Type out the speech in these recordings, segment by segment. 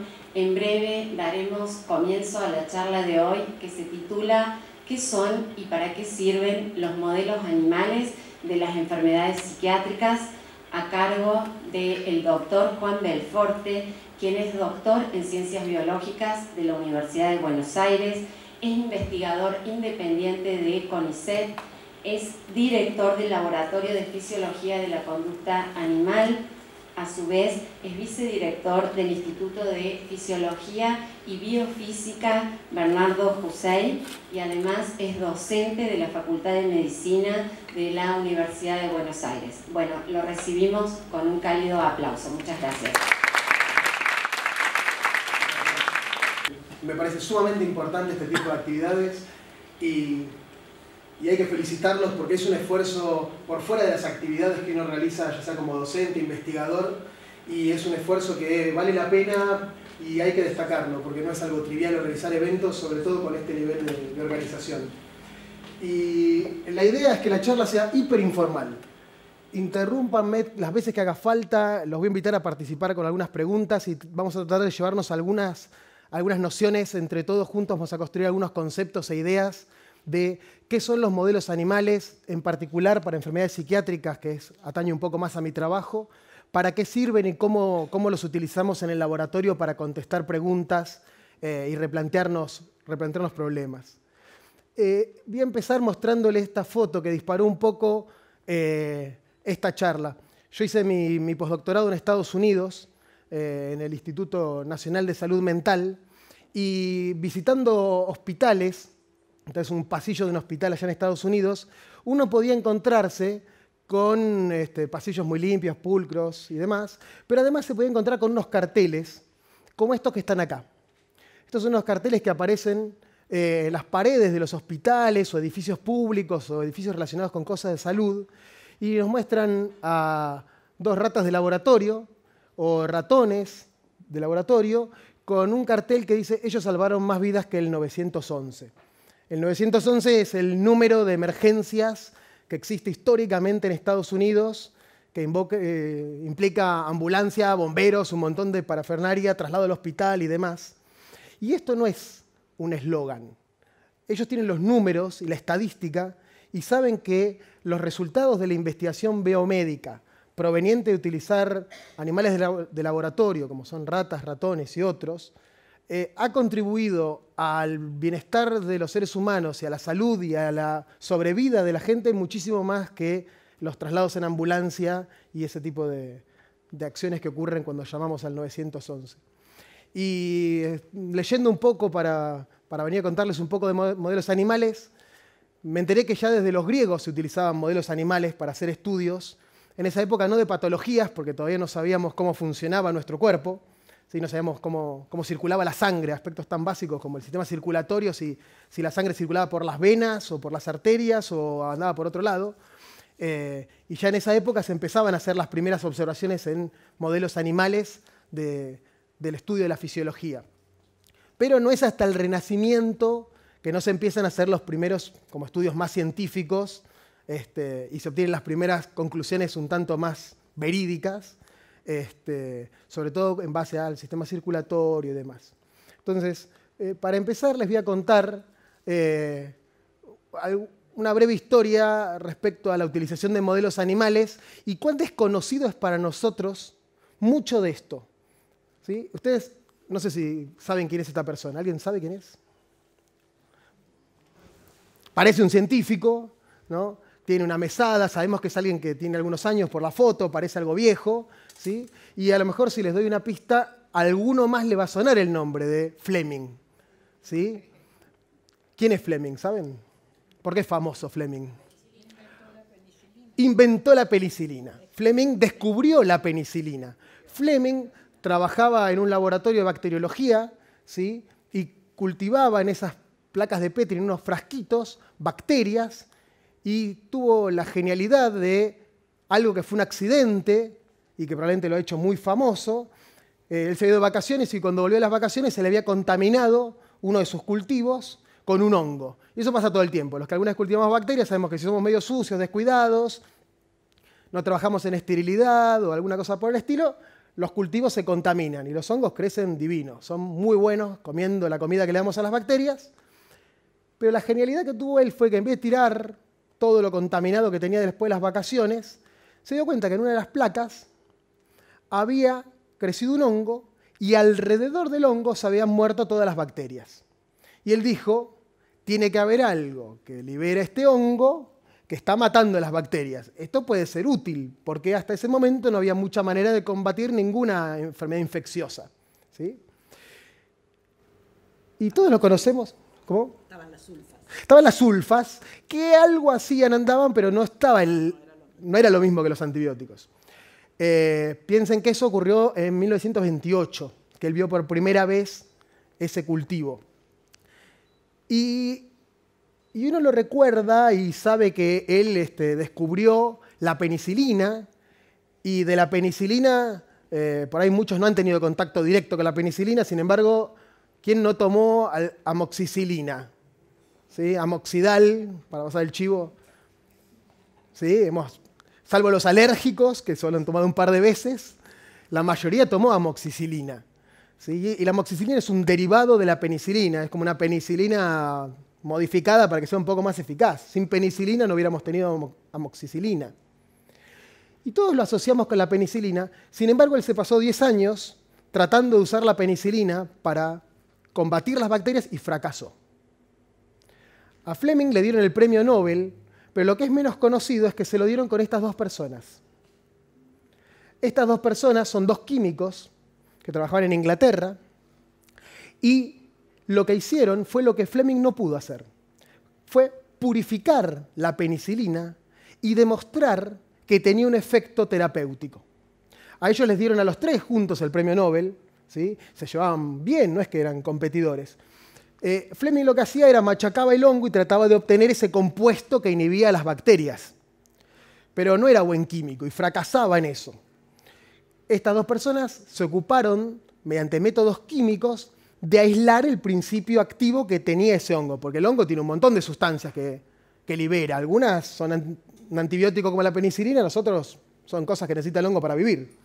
En breve daremos comienzo a la charla de hoy que se titula ¿Qué son y para qué sirven los modelos animales de las enfermedades psiquiátricas? A cargo del doctor Juan Belforte, quien es doctor en Ciencias Biológicas de la Universidad de Buenos Aires, es investigador independiente de CONICET, es director del Laboratorio de Fisiología de la Conducta Animal. A su vez, es vicedirector del Instituto de Fisiología y Biofísica Bernardo Hussein y además es docente de la Facultad de Medicina de la Universidad de Buenos Aires. Bueno, lo recibimos con un cálido aplauso. Muchas gracias. Me parece sumamente importante este tipo de actividades y hay que felicitarlos porque es un esfuerzo por fuera de las actividades que uno realiza, ya sea como docente, investigador, y es un esfuerzo que vale la pena y hay que destacarlo porque no es algo trivial organizar eventos, sobre todo con este nivel de organización. Y la idea es que la charla sea hiperinformal. Interrúmpanme las veces que haga falta, los voy a invitar a participar con algunas preguntas y vamos a tratar de llevarnos algunas nociones entre todos juntos, vamos a construir algunos conceptos e ideas de qué son los modelos animales, en particular para enfermedades psiquiátricas, que atañe un poco más a mi trabajo, para qué sirven y cómo los utilizamos en el laboratorio para contestar preguntas y replantearnos problemas. Voy a empezar mostrándole esta foto que disparó un poco esta charla. Yo hice mi postdoctorado en Estados Unidos, en el Instituto Nacional de Salud Mental, y visitando hospitales, entonces un pasillo de un hospital allá en Estados Unidos, uno podía encontrarse con pasillos muy limpios, pulcros y demás, pero además se podía encontrar con unos carteles como estos que están acá. Estos son unos carteles que aparecen en las paredes de los hospitales o edificios públicos o edificios relacionados con cosas de salud y nos muestran a dos ratas de laboratorio o ratones de laboratorio con un cartel que dice «Ellos salvaron más vidas que el 911». El 911 es el número de emergencias que existe históricamente en Estados Unidos, que implica ambulancia, bomberos, un montón de parafernalia, traslado al hospital y demás. Y esto no es un eslogan. Ellos tienen los números y la estadística y saben que los resultados de la investigación biomédica proveniente de utilizar animales de laboratorio, como son ratas, ratones y otros, ha contribuido al bienestar de los seres humanos y a la salud y a la sobrevida de la gente muchísimo más que los traslados en ambulancia y ese tipo de acciones que ocurren cuando llamamos al 911. Y leyendo un poco para venir a contarles un poco de modelos animales, me enteré que ya desde los griegos se utilizaban modelos animales para hacer estudios, en esa época no de patologías, porque todavía no sabíamos cómo funcionaba nuestro cuerpo, ¿sí? No sabíamos cómo circulaba la sangre, aspectos tan básicos como el sistema circulatorio, si la sangre circulaba por las venas o por las arterias o andaba por otro lado. Y ya en esa época se empezaban a hacer las primeras observaciones en modelos animales del estudio de la fisiología. Pero no es hasta el Renacimiento que no se empiezan a hacer los primeros como estudios más científicos y se obtienen las primeras conclusiones un tanto más verídicas, sobre todo en base al sistema circulatorio y demás. Entonces, para empezar les voy a contar una breve historia respecto a la utilización de modelos animales y cuán desconocido es para nosotros mucho de esto. ¿Sí? Ustedes, no sé si saben quién es esta persona. ¿Alguien sabe quién es? Parece un científico, ¿no? Tiene una mesada, sabemos que es alguien que tiene algunos años por la foto, parece algo viejo, ¿sí? Y a lo mejor si les doy una pista, a alguno más le va a sonar el nombre de Fleming, ¿sí? ¿Quién es Fleming? ¿Saben? ¿Por qué es famoso Fleming? Inventó la penicilina. Fleming descubrió la penicilina. Fleming trabajaba en un laboratorio de bacteriología, ¿sí? Y cultivaba en esas placas de Petri, en unos frasquitos, bacterias, y tuvo la genialidad de algo que fue un accidente y que probablemente lo ha hecho muy famoso. Él se ha ido de vacaciones y cuando volvió de las vacaciones se le había contaminado uno de sus cultivos con un hongo. Y eso pasa todo el tiempo. Los que alguna vez cultivamos bacterias sabemos que si somos medio sucios, descuidados, no trabajamos en esterilidad o alguna cosa por el estilo, los cultivos se contaminan y los hongos crecen divinos. Son muy buenos comiendo la comida que le damos a las bacterias, pero la genialidad que tuvo él fue que en vez de tirar todo lo contaminado que tenía después de las vacaciones, se dio cuenta que en una de las placas había crecido un hongo y alrededor del hongo se habían muerto todas las bacterias. Y él dijo, tiene que haber algo que libere este hongo que está matando a las bacterias. Esto puede ser útil, porque hasta ese momento no había mucha manera de combatir ninguna enfermedad infecciosa, ¿sí? Y todos lo conocemos. ¿Cómo? Estaban las sulfas. Estaban las sulfas, que algo hacían, andaban, pero no era lo mismo que los antibióticos. Piensen que eso ocurrió en 1928, que él vio por primera vez ese cultivo. Y uno lo recuerda y sabe que él descubrió la penicilina, y de la penicilina, por ahí muchos no han tenido contacto directo con la penicilina, sin embargo, ¿quién no tomó amoxicilina? ¿Sí? Amoxidal, para pasar el chivo. ¿Sí? Salvo los alérgicos, que solo han tomado un par de veces, la mayoría tomó amoxicilina. ¿Sí? Y la amoxicilina es un derivado de la penicilina, es como una penicilina modificada para que sea un poco más eficaz. Sin penicilina no hubiéramos tenido amoxicilina. Y todos lo asociamos con la penicilina, sin embargo él se pasó 10 años tratando de usar la penicilina para combatir las bacterias y fracasó. A Fleming le dieron el premio Nobel, pero lo que es menos conocido es que se lo dieron con estas dos personas. Estas dos personas son dos químicos que trabajaban en Inglaterra, y lo que hicieron fue lo que Fleming no pudo hacer. Fue purificar la penicilina y demostrar que tenía un efecto terapéutico. A ellos les dieron a los tres juntos el premio Nobel, ¿sí? Se llevaban bien, no es que eran competidores. Fleming lo que hacía era machacaba el hongo y trataba de obtener ese compuesto que inhibía a las bacterias. Pero no era buen químico y fracasaba en eso. Estas dos personas se ocuparon, mediante métodos químicos, de aislar el principio activo que tenía ese hongo, porque el hongo tiene un montón de sustancias que libera. Algunas son un antibiótico como la penicilina, los otros son cosas que necesita el hongo para vivir.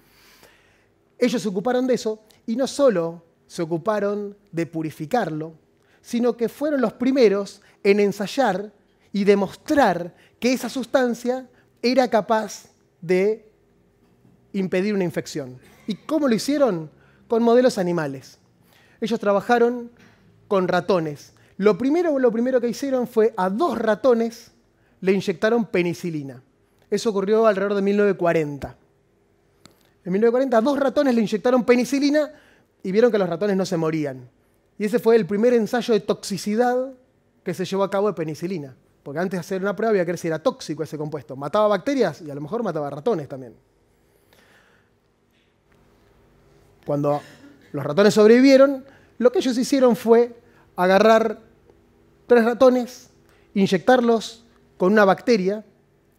Ellos se ocuparon de eso, y no solo se ocuparon de purificarlo, sino que fueron los primeros en ensayar y demostrar que esa sustancia era capaz de impedir una infección. ¿Y cómo lo hicieron? Con modelos animales. Ellos trabajaron con ratones. Lo primero que hicieron fue a 2 ratones le inyectaron penicilina. Eso ocurrió alrededor de 1940. En 1940 a 2 ratones le inyectaron penicilina y vieron que los ratones no se morían. Y ese fue el primer ensayo de toxicidad que se llevó a cabo de penicilina. Porque antes de hacer una prueba había que ver si era tóxico ese compuesto. Mataba bacterias y a lo mejor mataba ratones también. Cuando los ratones sobrevivieron, lo que ellos hicieron fue agarrar 3 ratones, inyectarlos con una bacteria,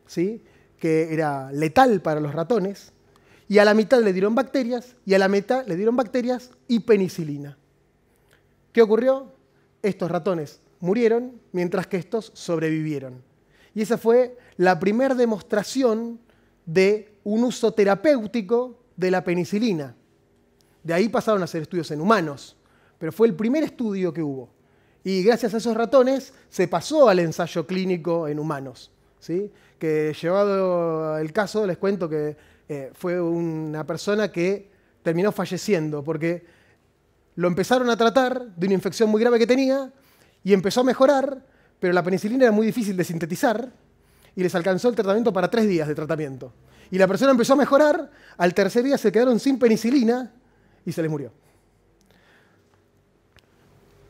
¿sí?, que era letal para los ratones, y a la mitad le dieron bacterias, y a la mitad le dieron bacterias y penicilina. ¿Qué ocurrió? Estos ratones murieron, mientras que estos sobrevivieron. Y esa fue la primera demostración de un uso terapéutico de la penicilina. De ahí pasaron a hacer estudios en humanos, pero fue el primer estudio que hubo. Y gracias a esos ratones se pasó al ensayo clínico en humanos, ¿sí? Que llevado el caso, les cuento que fue una persona que terminó falleciendo porque lo empezaron a tratar de una infección muy grave que tenía y empezó a mejorar, pero la penicilina era muy difícil de sintetizar y les alcanzó el tratamiento para 3 días de tratamiento. Y la persona empezó a mejorar, al tercer día se quedaron sin penicilina y se les murió.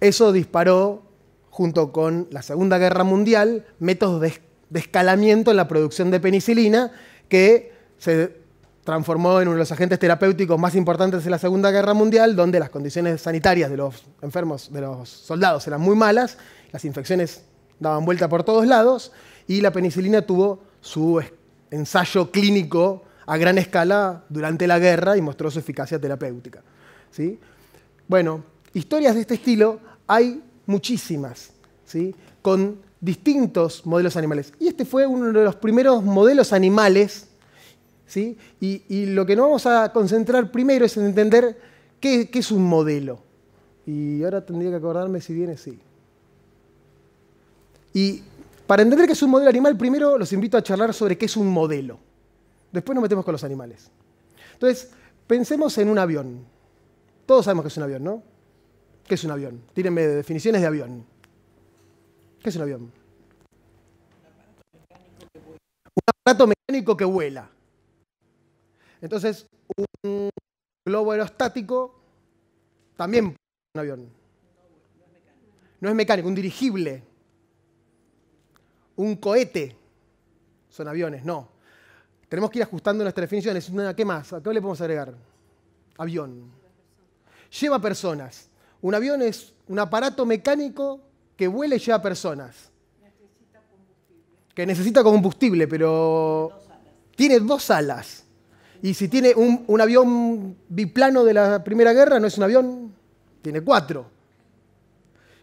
Eso disparó, junto con la Segunda Guerra Mundial, métodos de escalamiento en la producción de penicilina, que se transformó en uno de los agentes terapéuticos más importantes de la Segunda Guerra Mundial, donde las condiciones sanitarias de los enfermos, de los soldados, eran muy malas, las infecciones daban vuelta por todos lados, y la penicilina tuvo su ensayo clínico a gran escala durante la guerra y mostró su eficacia terapéutica, ¿sí? Bueno, historias de este estilo hay muchísimas, ¿sí?, con distintos modelos animales. Y este fue uno de los primeros modelos animales ¿sí? Y lo que nos vamos a concentrar primero es en entender qué es un modelo. Y ahora tendría que acordarme si viene, sí. Y para entender qué es un modelo animal, primero los invito a charlar sobre qué es un modelo. Después nos metemos con los animales. Entonces, pensemos en un avión. Todos sabemos qué es un avión, ¿no? ¿Qué es un avión? Tírenme definiciones de avión. ¿Qué es un avión? Un aparato mecánico que vuela. Entonces, un globo aerostático también es un avión. No es mecánico, un dirigible. Un cohete. Son aviones, no. Tenemos que ir ajustando nuestras definiciones. ¿Qué más? ¿A qué le podemos agregar? Avión. Lleva personas. Un avión es un aparato mecánico que vuela y lleva personas. Necesita combustible. Que necesita combustible, pero tiene 2 alas. Y si tiene un avión biplano de la Primera Guerra, no es un avión, tiene 4.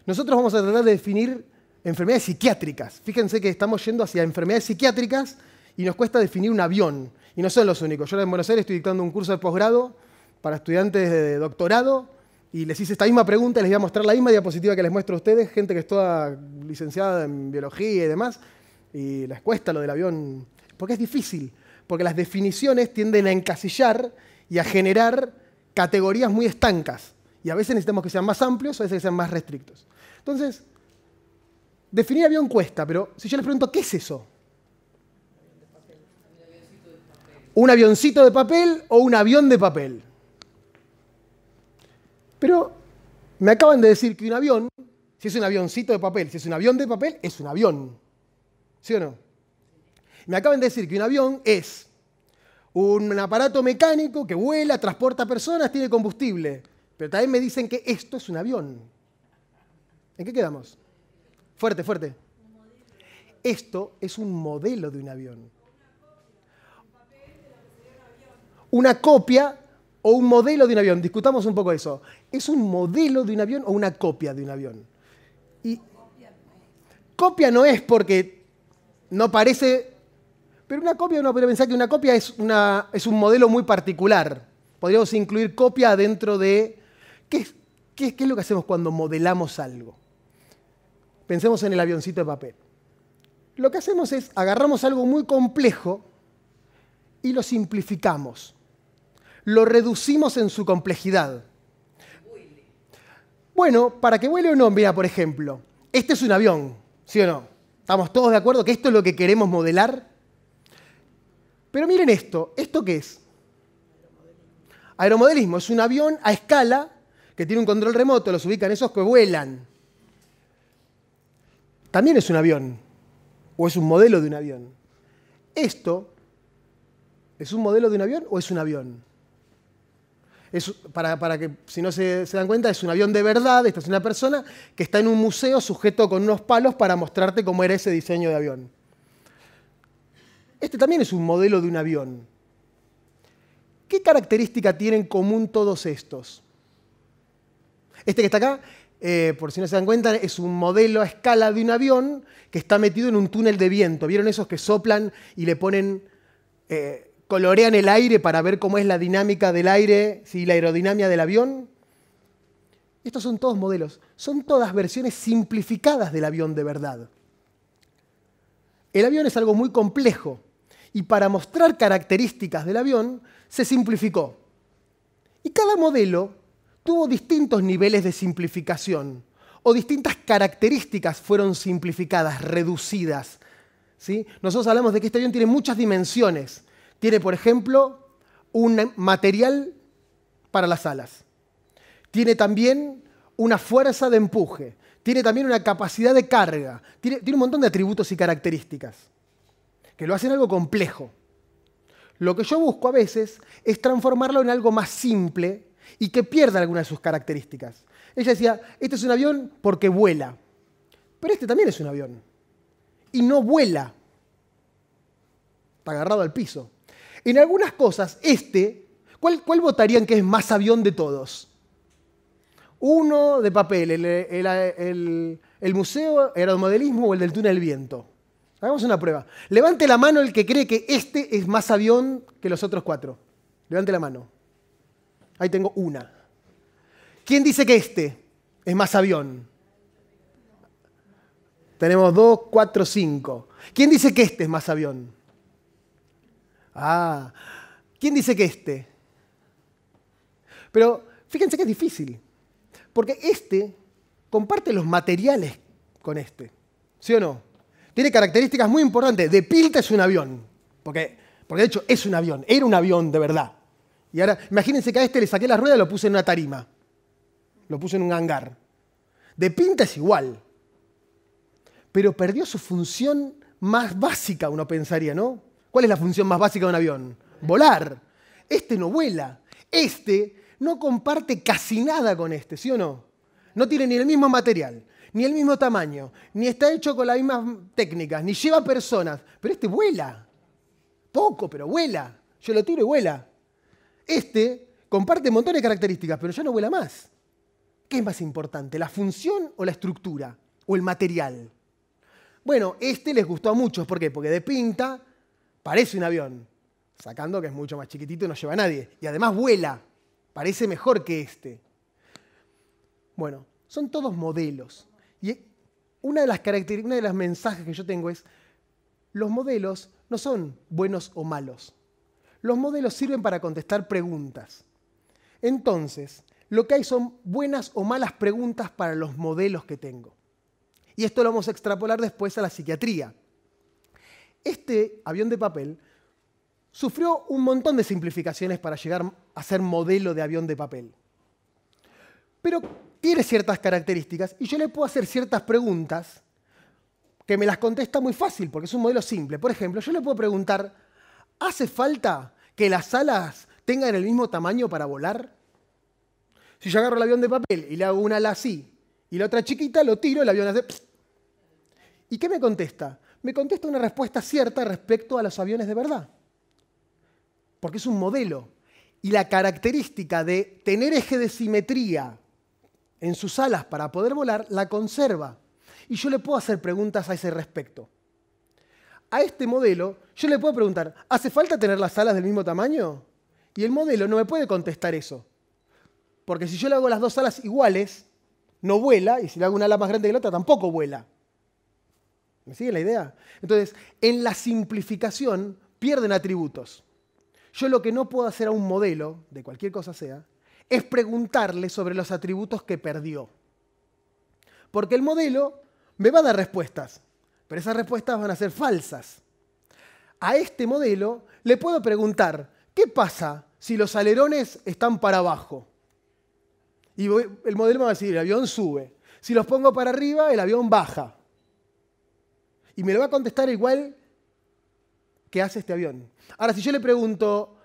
Nosotros vamos a tratar de definir enfermedades psiquiátricas. Fíjense que estamos yendo hacia enfermedades psiquiátricas y nos cuesta definir un avión. Y no son los únicos. Yo en Buenos Aires estoy dictando un curso de posgrado para estudiantes de doctorado y les hice esta misma pregunta y les voy a mostrar la misma diapositiva que les muestro a ustedes, gente que es toda licenciada en biología y demás, y les cuesta lo del avión, porque es difícil, porque las definiciones tienden a encasillar y a generar categorías muy estancas. Y a veces necesitamos que sean más amplios, a veces que sean más restrictos. Entonces, definir avión cuesta, pero si yo les pregunto, ¿qué es eso? ¿Un avioncito de papel o un avión de papel? Pero me acaban de decir que un avión, si es un avioncito de papel, si es un avión de papel, es un avión. ¿Sí o no? Me acaban de decir que un avión es un aparato mecánico que vuela, transporta personas, tiene combustible. Pero también me dicen que esto es un avión. ¿En qué quedamos? Fuerte, fuerte. Esto es un modelo de un avión. Una copia o un modelo de un avión. Discutamos un poco eso. ¿Es un modelo de un avión o una copia de un avión? Y copia no es porque no parece... Pero una copia, uno podría pensar que una copia es un modelo muy particular. Podríamos incluir copia dentro de... ¿Qué es lo que hacemos cuando modelamos algo? Pensemos en el avioncito de papel. Lo que hacemos es agarramos algo muy complejo y lo simplificamos. Lo reducimos en su complejidad. Bueno, para que vuele o no, mira, por ejemplo, este es un avión, ¿sí o no? ¿Estamos todos de acuerdo que esto es lo que queremos modelar? Pero miren esto, ¿esto qué es? Aeromodelismo, es un avión a escala que tiene un control remoto, los ubican esos que vuelan. También es un avión, o es un modelo de un avión. ¿Esto es un modelo de un avión o es un avión? Para que, si no se dan cuenta, es un avión de verdad. Esta es una persona que está en un museo sujeto con unos palos para mostrarte cómo era ese diseño de avión. Este también es un modelo de un avión. ¿Qué característica tienen en común todos estos? Este que está acá, por si no se dan cuenta, es un modelo a escala de un avión que está metido en un túnel de viento. ¿Vieron esos que soplan y le ponen... colorean el aire para ver cómo es la dinámica del aire, ¿sí? La aerodinámica del avión? Estos son todos modelos. Son todas versiones simplificadas del avión de verdad. El avión es algo muy complejo y para mostrar características del avión se simplificó. Y cada modelo tuvo distintos niveles de simplificación o distintas características fueron simplificadas, reducidas, ¿sí? Nosotros hablamos de que este avión tiene muchas dimensiones. Tiene, por ejemplo, un material para las alas. Tiene también una fuerza de empuje. Tiene también una capacidad de carga. Tiene un montón de atributos y características que lo hacen algo complejo. Lo que yo busco a veces es transformarlo en algo más simple y que pierda algunas de sus características. Ella decía, este es un avión porque vuela. Pero este también es un avión. Y no vuela. Está agarrado al piso. En algunas cosas, ¿cuál votarían que es más avión de todos? Uno de papel, el museo, aeromodelismo o el del túnel del viento. Hagamos una prueba. Levante la mano el que cree que este es más avión que los otros 4. Levante la mano. Ahí tengo una. ¿Quién dice que este es más avión? Tenemos 2, 4, 5. ¿Quién dice que este es más avión? Ah, ¿quién dice que este? Pero fíjense que es difícil, porque este comparte los materiales con este, ¿sí o no? Tiene características muy importantes. De pinta es un avión, porque de hecho es un avión, era un avión de verdad. Y ahora, imagínense que a este le saqué la rueda y lo puse en una tarima, lo puse en un hangar. De pinta es igual, pero perdió su función más básica, uno pensaría, ¿no? ¿Cuál es la función más básica de un avión? Volar. Este no vuela. Este no comparte casi nada con este, ¿sí o no? No tiene ni el mismo material, ni el mismo tamaño, ni está hecho con las mismas técnicas, ni lleva personas. Pero este vuela. Poco, pero vuela. Yo lo tiro y vuela. Este comparte un montón de características, pero ya no vuela más. ¿Qué es más importante, la función o la estructura? ¿O el material? Bueno, este les gustó a muchos. ¿Por qué? Porque de pinta parece un avión, sacando que es mucho más chiquitito y no lleva a nadie. Y además vuela, parece mejor que este. Bueno, son todos modelos. Y una de las características, uno de los mensajes que yo tengo es, los modelos no son buenos o malos. Los modelos sirven para contestar preguntas. Entonces, lo que hay son buenas o malas preguntas para los modelos que tengo. Y esto lo vamos a extrapolar después a la psiquiatría. Este avión de papel sufrió un montón de simplificaciones para llegar a ser modelo de avión de papel. Pero tiene ciertas características y yo le puedo hacer ciertas preguntas que me las contesta muy fácil porque es un modelo simple. Por ejemplo, yo le puedo preguntar, ¿hace falta que las alas tengan el mismo tamaño para volar? Si yo agarro el avión de papel y le hago una ala así y la otra chiquita, lo tiro, el avión hace... ¿Y qué me contesta? Me contesta una respuesta cierta respecto a los aviones de verdad. Porque es un modelo. Y la característica de tener eje de simetría en sus alas para poder volar, la conserva. Y yo le puedo hacer preguntas a ese respecto. A este modelo, yo le puedo preguntar, ¿hace falta tener las alas del mismo tamaño? Y el modelo no me puede contestar eso. Porque si yo le hago las dos alas iguales, no vuela, y si le hago una ala más grande que la otra, tampoco vuela. ¿Me sigue la idea? Entonces, en la simplificación pierden atributos. Yo lo que no puedo hacer a un modelo, de cualquier cosa sea, es preguntarle sobre los atributos que perdió. Porque el modelo me va a dar respuestas, pero esas respuestas van a ser falsas. A este modelo le puedo preguntar, ¿qué pasa si los alerones están para abajo? Y el modelo me va a decir, el avión sube. Si los pongo para arriba, el avión baja. Y me lo va a contestar igual que hace este avión. Ahora, si yo le pregunto,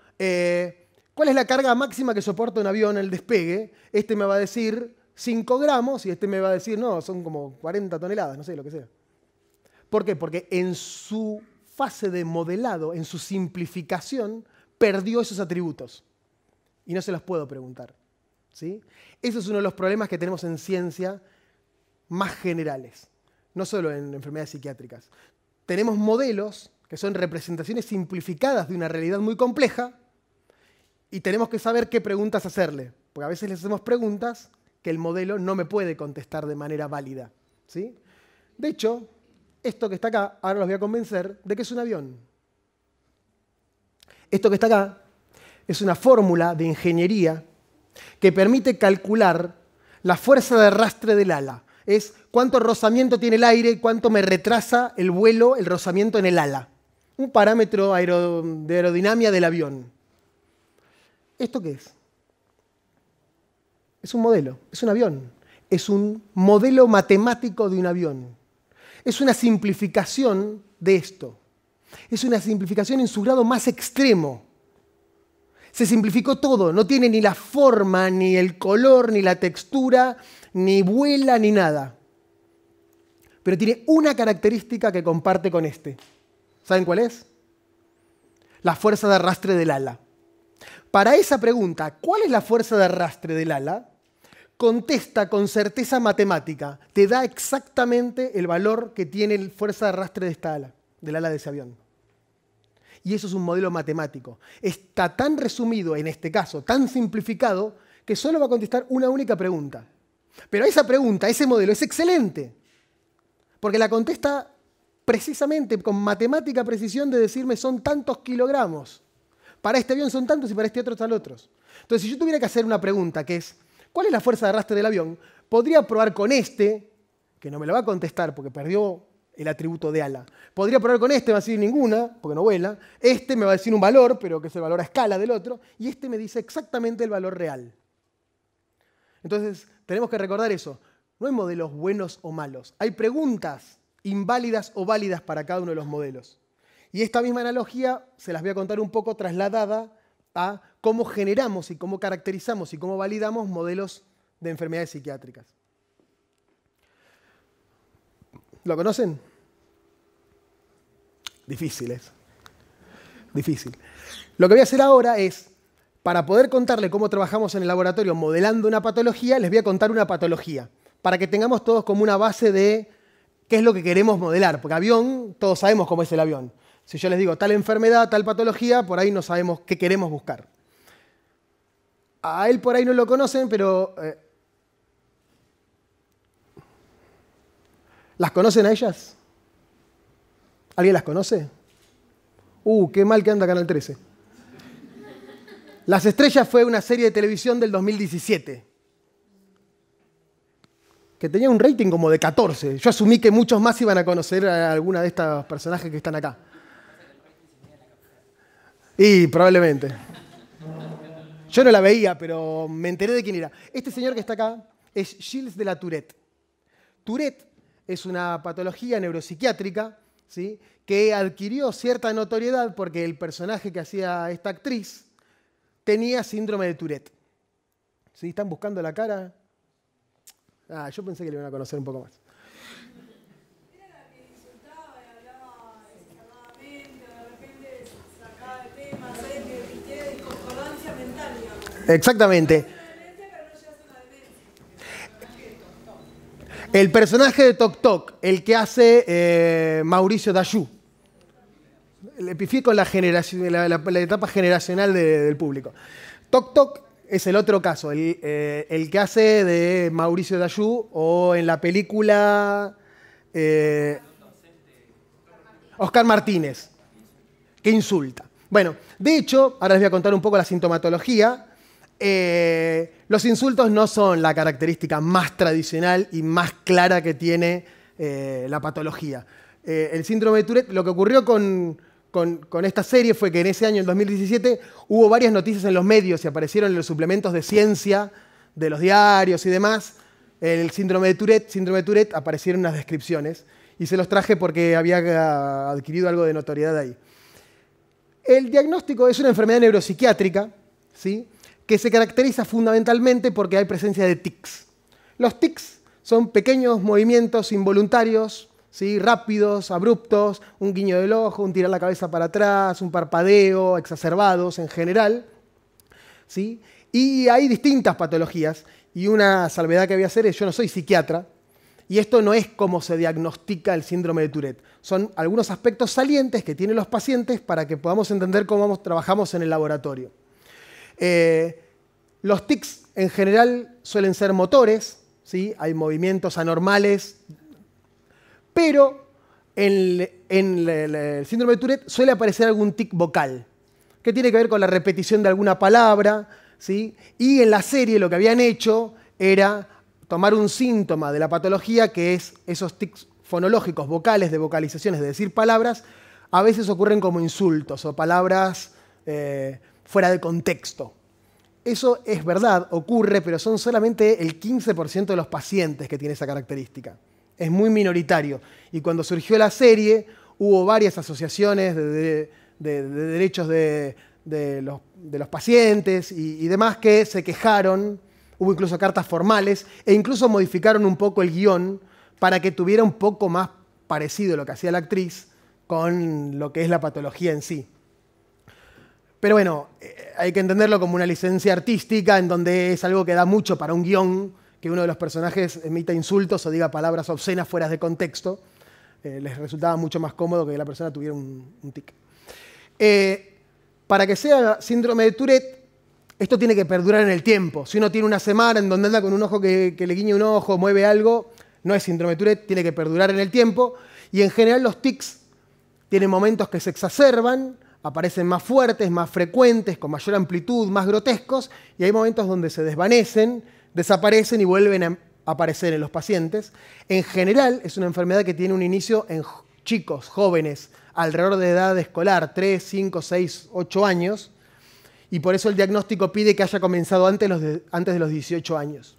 ¿cuál es la carga máxima que soporta un avión en el despegue? Este me va a decir 5 gramos y este me va a decir, no, son como 40 toneladas, no sé, lo que sea. ¿Por qué? Porque en su fase de modelado, en su simplificación, perdió esos atributos. Y no se los puedo preguntar. ¿Sí? Eso es uno de los problemas que tenemos en ciencia más generales. No solo en enfermedades psiquiátricas. Tenemos modelos que son representaciones simplificadas de una realidad muy compleja y tenemos que saber qué preguntas hacerle. Porque a veces les hacemos preguntas que el modelo no me puede contestar de manera válida. ¿Sí? De hecho, esto que está acá, ahora los voy a convencer de que es un avión. Esto que está acá es una fórmula de ingeniería que permite calcular la fuerza de arrastre del ala. Es cuánto rozamiento tiene el aire, cuánto me retrasa el vuelo, el rozamiento en el ala. Un parámetro de aerodinámica del avión. ¿Esto qué es? Es un modelo, es un avión. Es un modelo matemático de un avión. Es una simplificación de esto. Es una simplificación en su grado más extremo. Se simplificó todo, no tiene ni la forma, ni el color, ni la textura, ni vuela, ni nada. Pero tiene una característica que comparte con este. ¿Saben cuál es? La fuerza de arrastre del ala. Para esa pregunta, ¿cuál es la fuerza de arrastre del ala? Contesta con certeza matemática. Te da exactamente el valor que tiene la fuerza de arrastre de esta ala. del ala de ese avión. Y eso es un modelo matemático. Está tan resumido, en este caso, tan simplificado, que solo va a contestar una única pregunta. Pero esa pregunta, ese modelo, es excelente. Porque la contesta precisamente con matemática precisión de decirme son tantos kilogramos. Para este avión son tantos y para este otro tal otros. Entonces, si yo tuviera que hacer una pregunta que es, ¿cuál es la fuerza de arrastre del avión? Podría probar con este, que no me lo va a contestar porque perdió el atributo de ala. Podría probar con este, me va a decir ninguna, porque no vuela. Este me va a decir un valor, pero que es el valor a escala del otro. Y este me dice exactamente el valor real. Entonces, tenemos que recordar eso. No hay modelos buenos o malos. Hay preguntas inválidas o válidas para cada uno de los modelos. Y esta misma analogía se las voy a contar un poco trasladada a cómo generamos y cómo caracterizamos y cómo validamos modelos de enfermedades psiquiátricas. ¿Lo conocen? Difíciles. Difícil. Lo que voy a hacer ahora es, para poder contarle cómo trabajamos en el laboratorio modelando una patología, les voy a contar una patología, para que tengamos todos como una base de qué es lo que queremos modelar. Porque avión, todos sabemos cómo es el avión. Si yo les digo tal enfermedad, tal patología, por ahí no sabemos qué queremos buscar. A él por ahí no lo conocen, pero... ¿las conocen a ellas? ¿Alguien las conoce? Qué mal que anda Canal 13. Las Estrellas fue una serie de televisión del 2017. Que tenía un rating como de 14. Yo asumí que muchos más iban a conocer a alguna de estos personajes que están acá. Y probablemente. Yo no la veía, pero me enteré de quién era. Este señor que está acá es Gilles de la Tourette. Tourette es una patología neuropsiquiátrica, ¿sí?, que adquirió cierta notoriedad porque el personaje que hacía esta actriz tenía síndrome de Tourette. ¿Sí? ¿Están buscando la cara? Yo pensé que le iban a conocer un poco más. Era la que insultaba y hablaba extremadamente, de repente sacaba el tema, que tiene disconcordancia mental, digamos. Exactamente. El personaje de Toc Toc, el que hace Mauricio Dajú. Le pifié con la etapa generacional del público. Toc Toc es el otro caso, el que hace de Mauricio Dajú o en la película Oscar Martínez, que insulta. Bueno, de hecho, ahora les voy a contar un poco la sintomatología. Los insultos no son la característica más tradicional y más clara que tiene la patología. El síndrome de Tourette, lo que ocurrió con esta serie fue que en ese año, en 2017, hubo varias noticias en los medios y aparecieron en los suplementos de ciencia de los diarios y demás. El síndrome de Tourette, aparecieron unas descripciones y se los traje porque había adquirido algo de notoriedad ahí. El diagnóstico es una enfermedad neuropsiquiátrica, ¿sí?, que se caracteriza fundamentalmente porque hay presencia de tics. Los tics son pequeños movimientos involuntarios, ¿sí?, rápidos, abruptos, un guiño del ojo, un tirar la cabeza para atrás, un parpadeo, exacerbados en general, ¿sí? Y hay distintas patologías, y una salvedad que voy a hacer es, yo no soy psiquiatra, y esto no es cómo se diagnostica el síndrome de Tourette. Son algunos aspectos salientes que tienen los pacientes para que podamos entender cómo trabajamos en el laboratorio. Los tics en general suelen ser motores, ¿sí? Hay movimientos anormales, pero en el síndrome de Tourette suele aparecer algún tic vocal, que tiene que ver con la repetición de alguna palabra, ¿sí? Y en la serie lo que habían hecho era tomar un síntoma de la patología, que es esos tics fonológicos, vocales, de vocalizaciones, de decir palabras, a veces ocurren como insultos o palabras fuera de contexto. Eso es verdad, ocurre, pero son solamente el 15% de los pacientes que tiene esa característica. Es muy minoritario. Y cuando surgió la serie, hubo varias asociaciones de derechos de los pacientes y demás que se quejaron. Hubo incluso cartas formales e incluso modificaron un poco el guión para que tuviera un poco más parecido lo que hacía la actriz con lo que es la patología en sí. Pero bueno, hay que entenderlo como una licencia artística en donde es algo que da mucho para un guión, que uno de los personajes emita insultos o diga palabras obscenas fuera de contexto. les resultaba mucho más cómodo que la persona tuviera un tic. Para que sea síndrome de Tourette, esto tiene que perdurar en el tiempo. Si uno tiene una semana en donde anda con un ojo que le guiñe un ojo, mueve algo, no es síndrome de Tourette, tiene que perdurar en el tiempo. Y en general los tics tienen momentos que se exacerban, aparecen más fuertes, más frecuentes, con mayor amplitud, más grotescos, y hay momentos donde se desvanecen, desaparecen y vuelven a aparecer en los pacientes. En general es una enfermedad que tiene un inicio en chicos, jóvenes, alrededor de edad escolar, 3, 5, 6, 8 años, y por eso el diagnóstico pide que haya comenzado antes de los 18 años.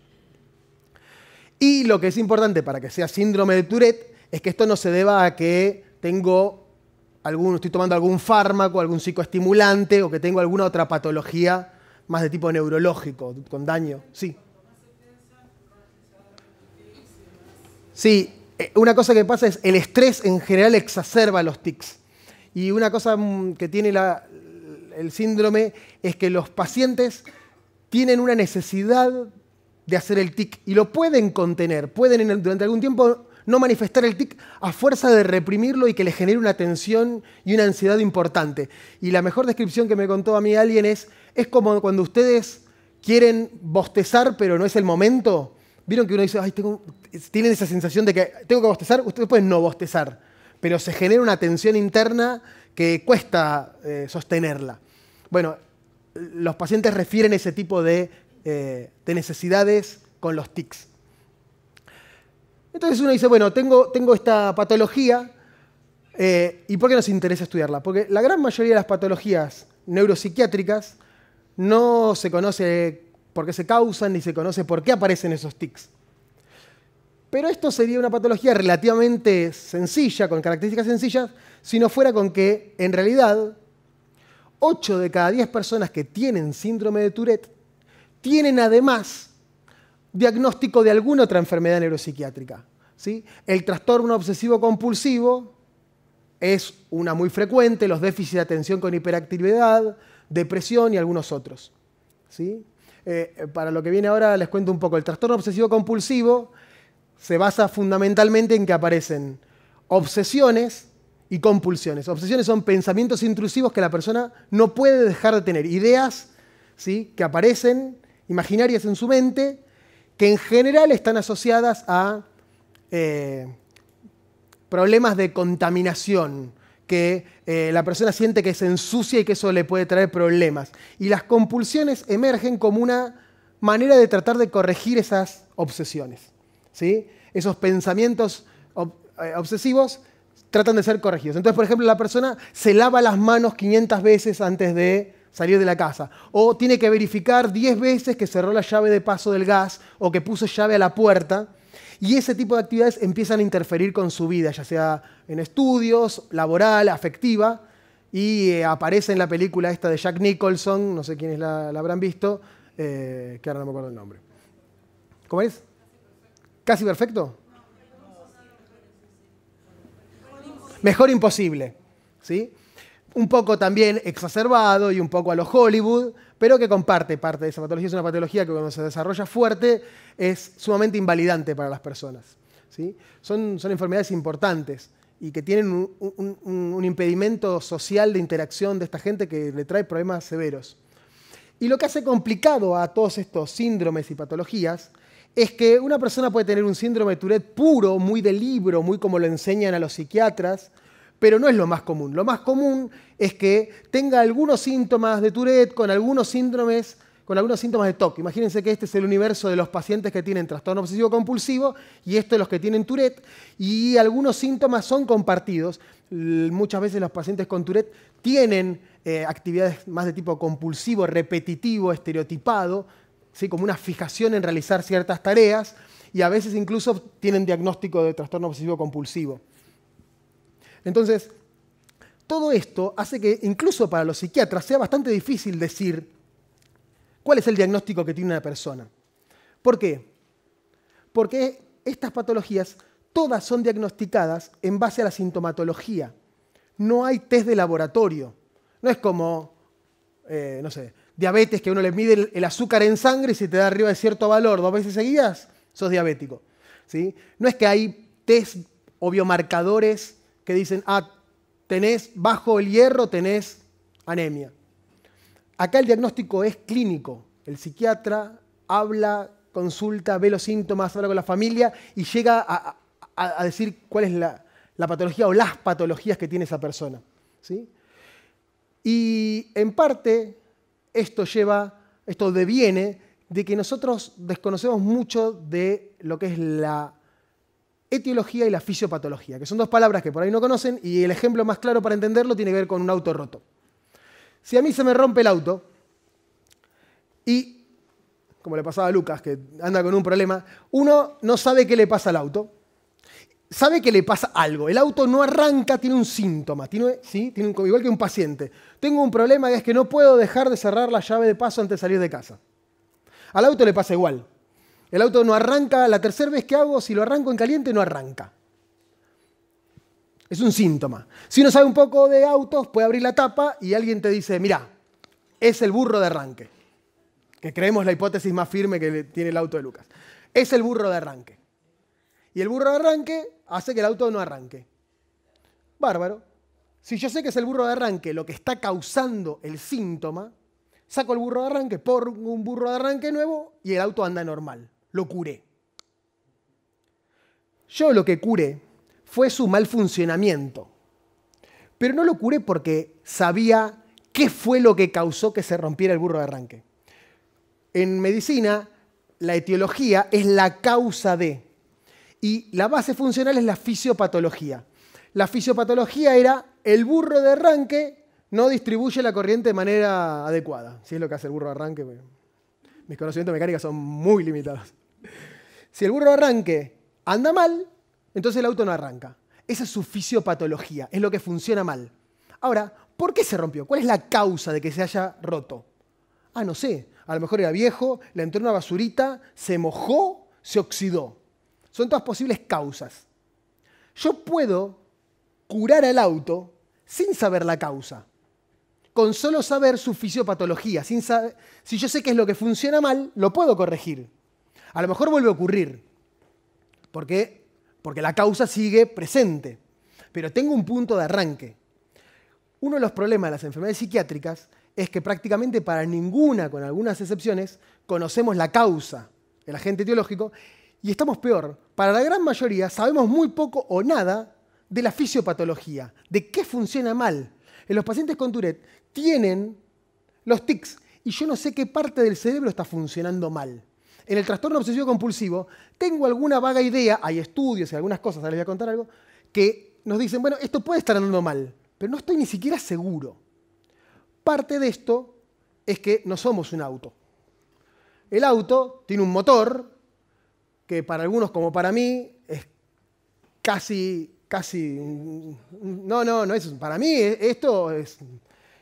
Y lo que es importante para que sea síndrome de Tourette es que esto no se deba a que estoy tomando algún fármaco, algún psicoestimulante o que tengo alguna otra patología más de tipo neurológico, con daño. Sí. Sí, una cosa que pasa es el estrés en general exacerba los tics. Y una cosa que tiene el síndrome es que los pacientes tienen una necesidad de hacer el tic y lo pueden contener, pueden durante algún tiempo no manifestar el tic a fuerza de reprimirlo y que le genere una tensión y una ansiedad importante. Y la mejor descripción que me contó a mí alguien es como cuando ustedes quieren bostezar pero no es el momento. ¿Vieron que uno dice, tienen esa sensación de que tengo que bostezar? Ustedes pueden no bostezar, pero se genera una tensión interna que cuesta sostenerla. Bueno, los pacientes refieren ese tipo de necesidades con los tics. Entonces uno dice, bueno, tengo esta patología, ¿y por qué nos interesa estudiarla? Porque la gran mayoría de las patologías neuropsiquiátricas no se conoce por qué se causan ni se conoce por qué aparecen esos tics. Pero esto sería una patología relativamente sencilla, con características sencillas, si no fuera con que, en realidad, 8 de cada 10 personas que tienen síndrome de Tourette tienen además diagnóstico de alguna otra enfermedad neuropsiquiátrica. ¿Sí? El trastorno obsesivo compulsivo es una muy frecuente, los déficits de atención con hiperactividad, depresión y algunos otros. ¿Sí? Para lo que viene ahora les cuento un poco. El trastorno obsesivo compulsivo se basa fundamentalmente en que aparecen obsesiones y compulsiones. Obsesiones son pensamientos intrusivos que la persona no puede dejar de tener. Ideas, ¿sí?, que aparecen, imaginarias en su mente, que en general están asociadas a problemas de contaminación, que la persona siente que se ensucia y que eso le puede traer problemas. Y las compulsiones emergen como una manera de tratar de corregir esas obsesiones. ¿Sí? Esos pensamientos obsesivos tratan de ser corregidos. Entonces, por ejemplo, la persona se lava las manos 500 veces antes de salir de la casa. O tiene que verificar 10 veces que cerró la llave de paso del gas o que puso llave a la puerta. Y ese tipo de actividades empiezan a interferir con su vida, ya sea en estudios, laboral, afectiva. Y aparece en la película esta de Jack Nicholson, no sé quiénes la habrán visto, que ahora no me acuerdo el nombre. ¿Cómo es? ¿Casi perfecto? Mejor imposible. ¿Sí? Un poco también exacerbado y un poco a lo Hollywood, pero que comparte parte de esa patología. Es una patología que cuando se desarrolla fuerte es sumamente invalidante para las personas. ¿Sí? Son enfermedades importantes y que tienen un impedimento social de interacción de esta gente que le trae problemas severos. Y lo que hace complicado a todos estos síndromes y patologías es que una persona puede tener un síndrome de Tourette puro, muy de libro, muy como lo enseñan a los psiquiatras, pero no es lo más común. Lo más común es que tenga algunos síntomas de Tourette con algunos síntomas de TOC. Imagínense que este es el universo de los pacientes que tienen trastorno obsesivo compulsivo y esto de los que tienen Tourette, y algunos síntomas son compartidos. Muchas veces los pacientes con Tourette tienen actividades más de tipo compulsivo, repetitivo, estereotipado, ¿sí?, como una fijación en realizar ciertas tareas, y a veces incluso tienen diagnóstico de trastorno obsesivo compulsivo. Entonces, todo esto hace que incluso para los psiquiatras sea bastante difícil decir cuál es el diagnóstico que tiene una persona. ¿Por qué? Porque estas patologías todas son diagnosticadas en base a la sintomatología. No hay test de laboratorio. No es como, no sé, diabetes, que uno le mide el azúcar en sangre y si te da arriba de cierto valor 2 veces seguidas, sos diabético. ¿Sí? No es que hay test o biomarcadores que dicen, tenés bajo el hierro, tenés anemia. Acá el diagnóstico es clínico. El psiquiatra habla, consulta, ve los síntomas, habla con la familia y llega a decir cuál es la patología o las patologías que tiene esa persona, ¿sí? Y en parte esto deviene de que nosotros desconocemos mucho de lo que es la etiología y la fisiopatología, que son dos palabras que por ahí no conocen, y el ejemplo más claro para entenderlo tiene que ver con un auto roto. Si a mí se me rompe el auto y, como le pasaba a Lucas, que anda con un problema, uno no sabe qué le pasa al auto, sabe que le pasa algo. El auto no arranca, tiene un síntoma, igual que un paciente. Tengo un problema que es que no puedo dejar de cerrar la llave de paso antes de salir de casa. Al auto le pasa igual. El auto no arranca, la tercera vez que hago, si lo arranco en caliente, no arranca. Es un síntoma. Si uno sabe un poco de autos, puede abrir la tapa y alguien te dice, mirá, es el burro de arranque. Que creemos la hipótesis más firme que tiene el auto de Lucas. Es el burro de arranque. Y el burro de arranque hace que el auto no arranque. Bárbaro. Si yo sé que es el burro de arranque lo que está causando el síntoma, saco el burro de arranque, pongo un burro de arranque nuevo y el auto anda normal. Lo curé. Yo lo que curé fue su mal funcionamiento. Pero no lo curé porque sabía qué fue lo que causó que se rompiera el burro de arranque. En medicina, la etiología es la causa de. Y la base funcional es la fisiopatología. La fisiopatología era el burro de arranque no distribuye la corriente de manera adecuada. Si es lo que hace el burro de arranque, mis conocimientos mecánicos son muy limitados. Si el burro de arranque anda mal, entonces el auto no arranca. Esa es su fisiopatología, es lo que funciona mal. Ahora, ¿por qué se rompió? ¿Cuál es la causa de que se haya roto? No sé, a lo mejor era viejo, le entró una basurita, se mojó, se oxidó. Son todas posibles causas. Yo puedo curar al auto sin saber la causa, con solo saber su fisiopatología. Si yo sé qué es lo que funciona mal, lo puedo corregir. A lo mejor vuelve a ocurrir, porque la causa sigue presente, pero tengo un punto de arranque. Uno de los problemas de las enfermedades psiquiátricas es que prácticamente para ninguna, con algunas excepciones, conocemos la causa, el agente etiológico, y estamos peor. Para la gran mayoría sabemos muy poco o nada de la fisiopatología, de qué funciona mal. En los pacientes con Tourette tienen los tics y yo no sé qué parte del cerebro está funcionando mal. En el trastorno obsesivo compulsivo tengo alguna vaga idea, hay estudios y algunas cosas, ahora les voy a contar algo, que nos dicen, bueno, esto puede estar andando mal, pero no estoy ni siquiera seguro. Parte de esto es que no somos un auto. El auto tiene un motor que para algunos como para mí es casi, no es, para mí esto es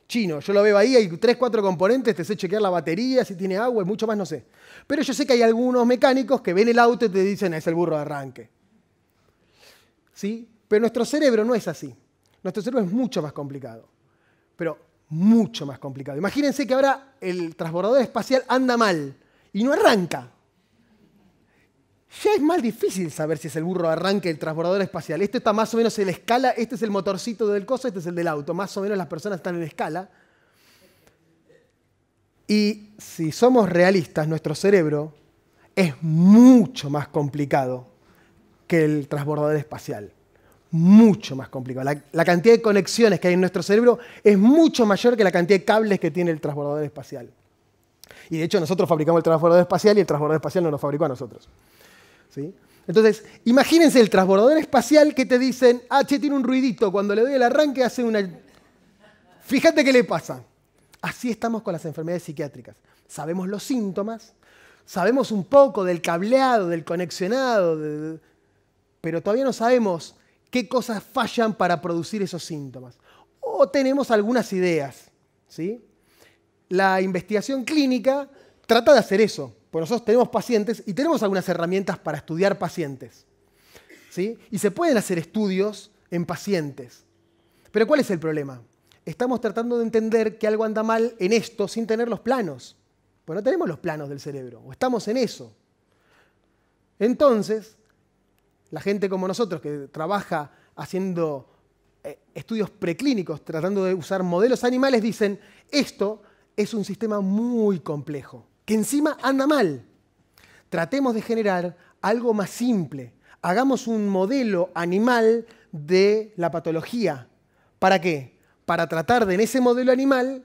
chino. Yo lo veo ahí, hay 3, 4 componentes, te sé chequear la batería, si tiene agua, y mucho más no sé. Pero yo sé que hay algunos mecánicos que ven el auto y te dicen, es el burro de arranque. ¿Sí? Pero nuestro cerebro no es así. Nuestro cerebro es mucho más complicado. Pero mucho más complicado. Imagínense que ahora el transbordador espacial anda mal y no arranca. Ya es más difícil saber si es el burro de arranque el transbordador espacial. Esto está más o menos en la escala, este es el motorcito del coso, este es el del auto. Más o menos las personas están en escala. Y si somos realistas, nuestro cerebro es mucho más complicado que el transbordador espacial. Mucho más complicado. La cantidad de conexiones que hay en nuestro cerebro es mucho mayor que la cantidad de cables que tiene el transbordador espacial. Y de hecho nosotros fabricamos el transbordador espacial y el transbordador espacial no lo fabricó a nosotros. ¿Sí? Entonces, imagínense el transbordador espacial que te dicen, che, tiene un ruidito, cuando le doy el arranque hace una... Fíjate qué le pasa. Así estamos con las enfermedades psiquiátricas. Sabemos los síntomas, sabemos un poco del cableado, del conexionado, pero todavía no sabemos qué cosas fallan para producir esos síntomas. O tenemos algunas ideas, ¿sí? La investigación clínica trata de hacer eso. Pues nosotros tenemos pacientes y tenemos algunas herramientas para estudiar pacientes, ¿sí? Y se pueden hacer estudios en pacientes. Pero ¿cuál es el problema? Estamos tratando de entender que algo anda mal en esto sin tener los planos. Pues no tenemos los planos del cerebro, o estamos en eso. Entonces, la gente como nosotros que trabaja haciendo estudios preclínicos, tratando de usar modelos animales, dicen, esto es un sistema muy complejo, que encima anda mal. Tratemos de generar algo más simple. Hagamos un modelo animal de la patología. ¿Para qué? Para tratar de en ese modelo animal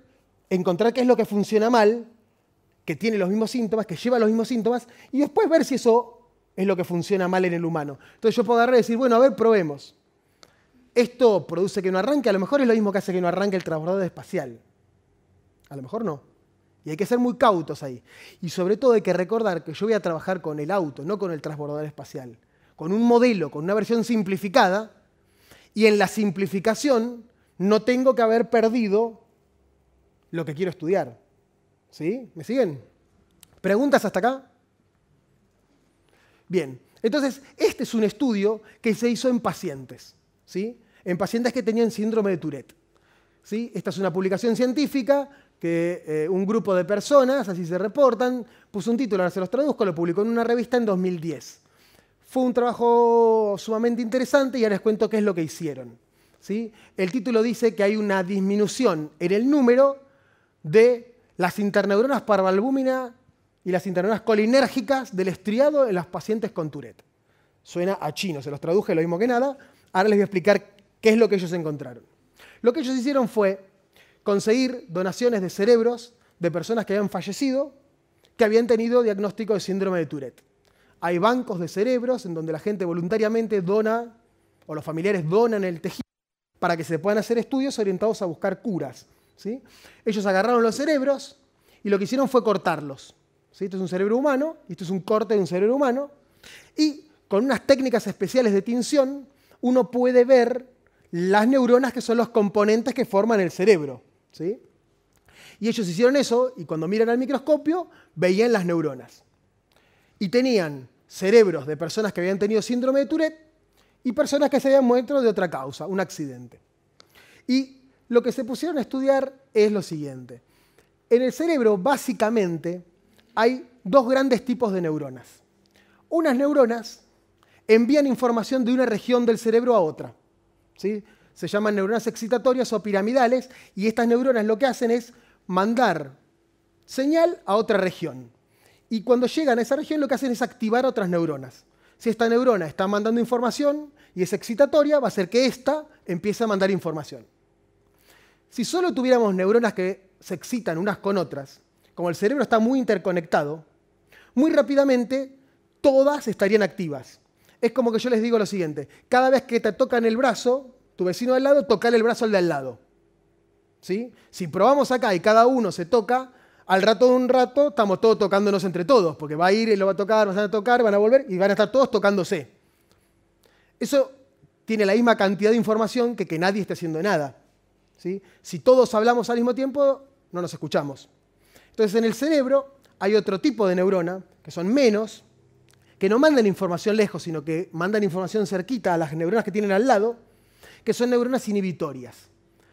encontrar qué es lo que funciona mal, que tiene los mismos síntomas, que lleva los mismos síntomas, y después ver si eso es lo que funciona mal en el humano. Entonces yo puedo agarrar y decir, bueno, a ver, probemos. Esto produce que no arranque, a lo mejor es lo mismo que hace que no arranque el transbordador espacial. A lo mejor no. Y hay que ser muy cautos ahí. Y sobre todo hay que recordar que yo voy a trabajar con el auto, no con el transbordador espacial. Con un modelo, con una versión simplificada, y en la simplificación no tengo que haber perdido lo que quiero estudiar. ¿Sí? ¿Me siguen? ¿Preguntas hasta acá? Bien, entonces este es un estudio que se hizo en pacientes, ¿sí? En pacientes que tenían síndrome de Tourette, ¿sí? Esta es una publicación científica que un grupo de personas, así se reportan, puso un título, ahora se los traduzco, lo publicó en una revista en 2010. Fue un trabajo sumamente interesante y ahora les cuento qué es lo que hicieron, ¿sí? El título dice que hay una disminución en el número de las interneuronas parvalbúmina y las interneuronas colinérgicas del estriado en los pacientes con Tourette. Suena a chino, se los traduje lo mismo que nada. Ahora les voy a explicar qué es lo que ellos encontraron. Lo que ellos hicieron fue conseguir donaciones de cerebros de personas que habían fallecido, que habían tenido diagnóstico de síndrome de Tourette. Hay bancos de cerebros en donde la gente voluntariamente dona, o los familiares donan el tejido, para que se puedan hacer estudios orientados a buscar curas, ¿sí? Ellos agarraron los cerebros y lo que hicieron fue cortarlos, ¿sí? Esto es un cerebro humano, y esto es un corte de un cerebro humano, y con unas técnicas especiales de tinción, uno puede ver las neuronas que son los componentes que forman el cerebro, ¿sí? Y ellos hicieron eso, y cuando miran al microscopio, veían las neuronas. Y tenían cerebros de personas que habían tenido síndrome de Tourette y personas que se habían muerto de otra causa, un accidente. Y lo que se pusieron a estudiar es lo siguiente. En el cerebro, básicamente, hay dos grandes tipos de neuronas. Unas neuronas envían información de una región del cerebro a otra, ¿sí? Se llaman neuronas excitatorias o piramidales, y estas neuronas lo que hacen es mandar señal a otra región. Y cuando llegan a esa región lo que hacen es activar otras neuronas. Si esta neurona está mandando información y es excitatoria, va a hacer que ésta empiece a mandar información. Si solo tuviéramos neuronas que se excitan unas con otras, como el cerebro está muy interconectado, muy rápidamente todas estarían activas. Es como que yo les digo lo siguiente: cada vez que te tocan el brazo, tu vecino de al lado, tocale el brazo al de al lado, ¿sí? Si probamos acá y cada uno se toca, al rato de un rato estamos todos tocándonos entre todos, porque va a ir, él lo va a tocar, van a tocar, van a volver y van a estar todos tocándose. Eso tiene la misma cantidad de información que nadie esté haciendo nada, ¿sí? Si todos hablamos al mismo tiempo, no nos escuchamos. Entonces en el cerebro hay otro tipo de neurona, que son menos, que no mandan información lejos, sino que mandan información cerquita a las neuronas que tienen al lado, que son neuronas inhibitorias.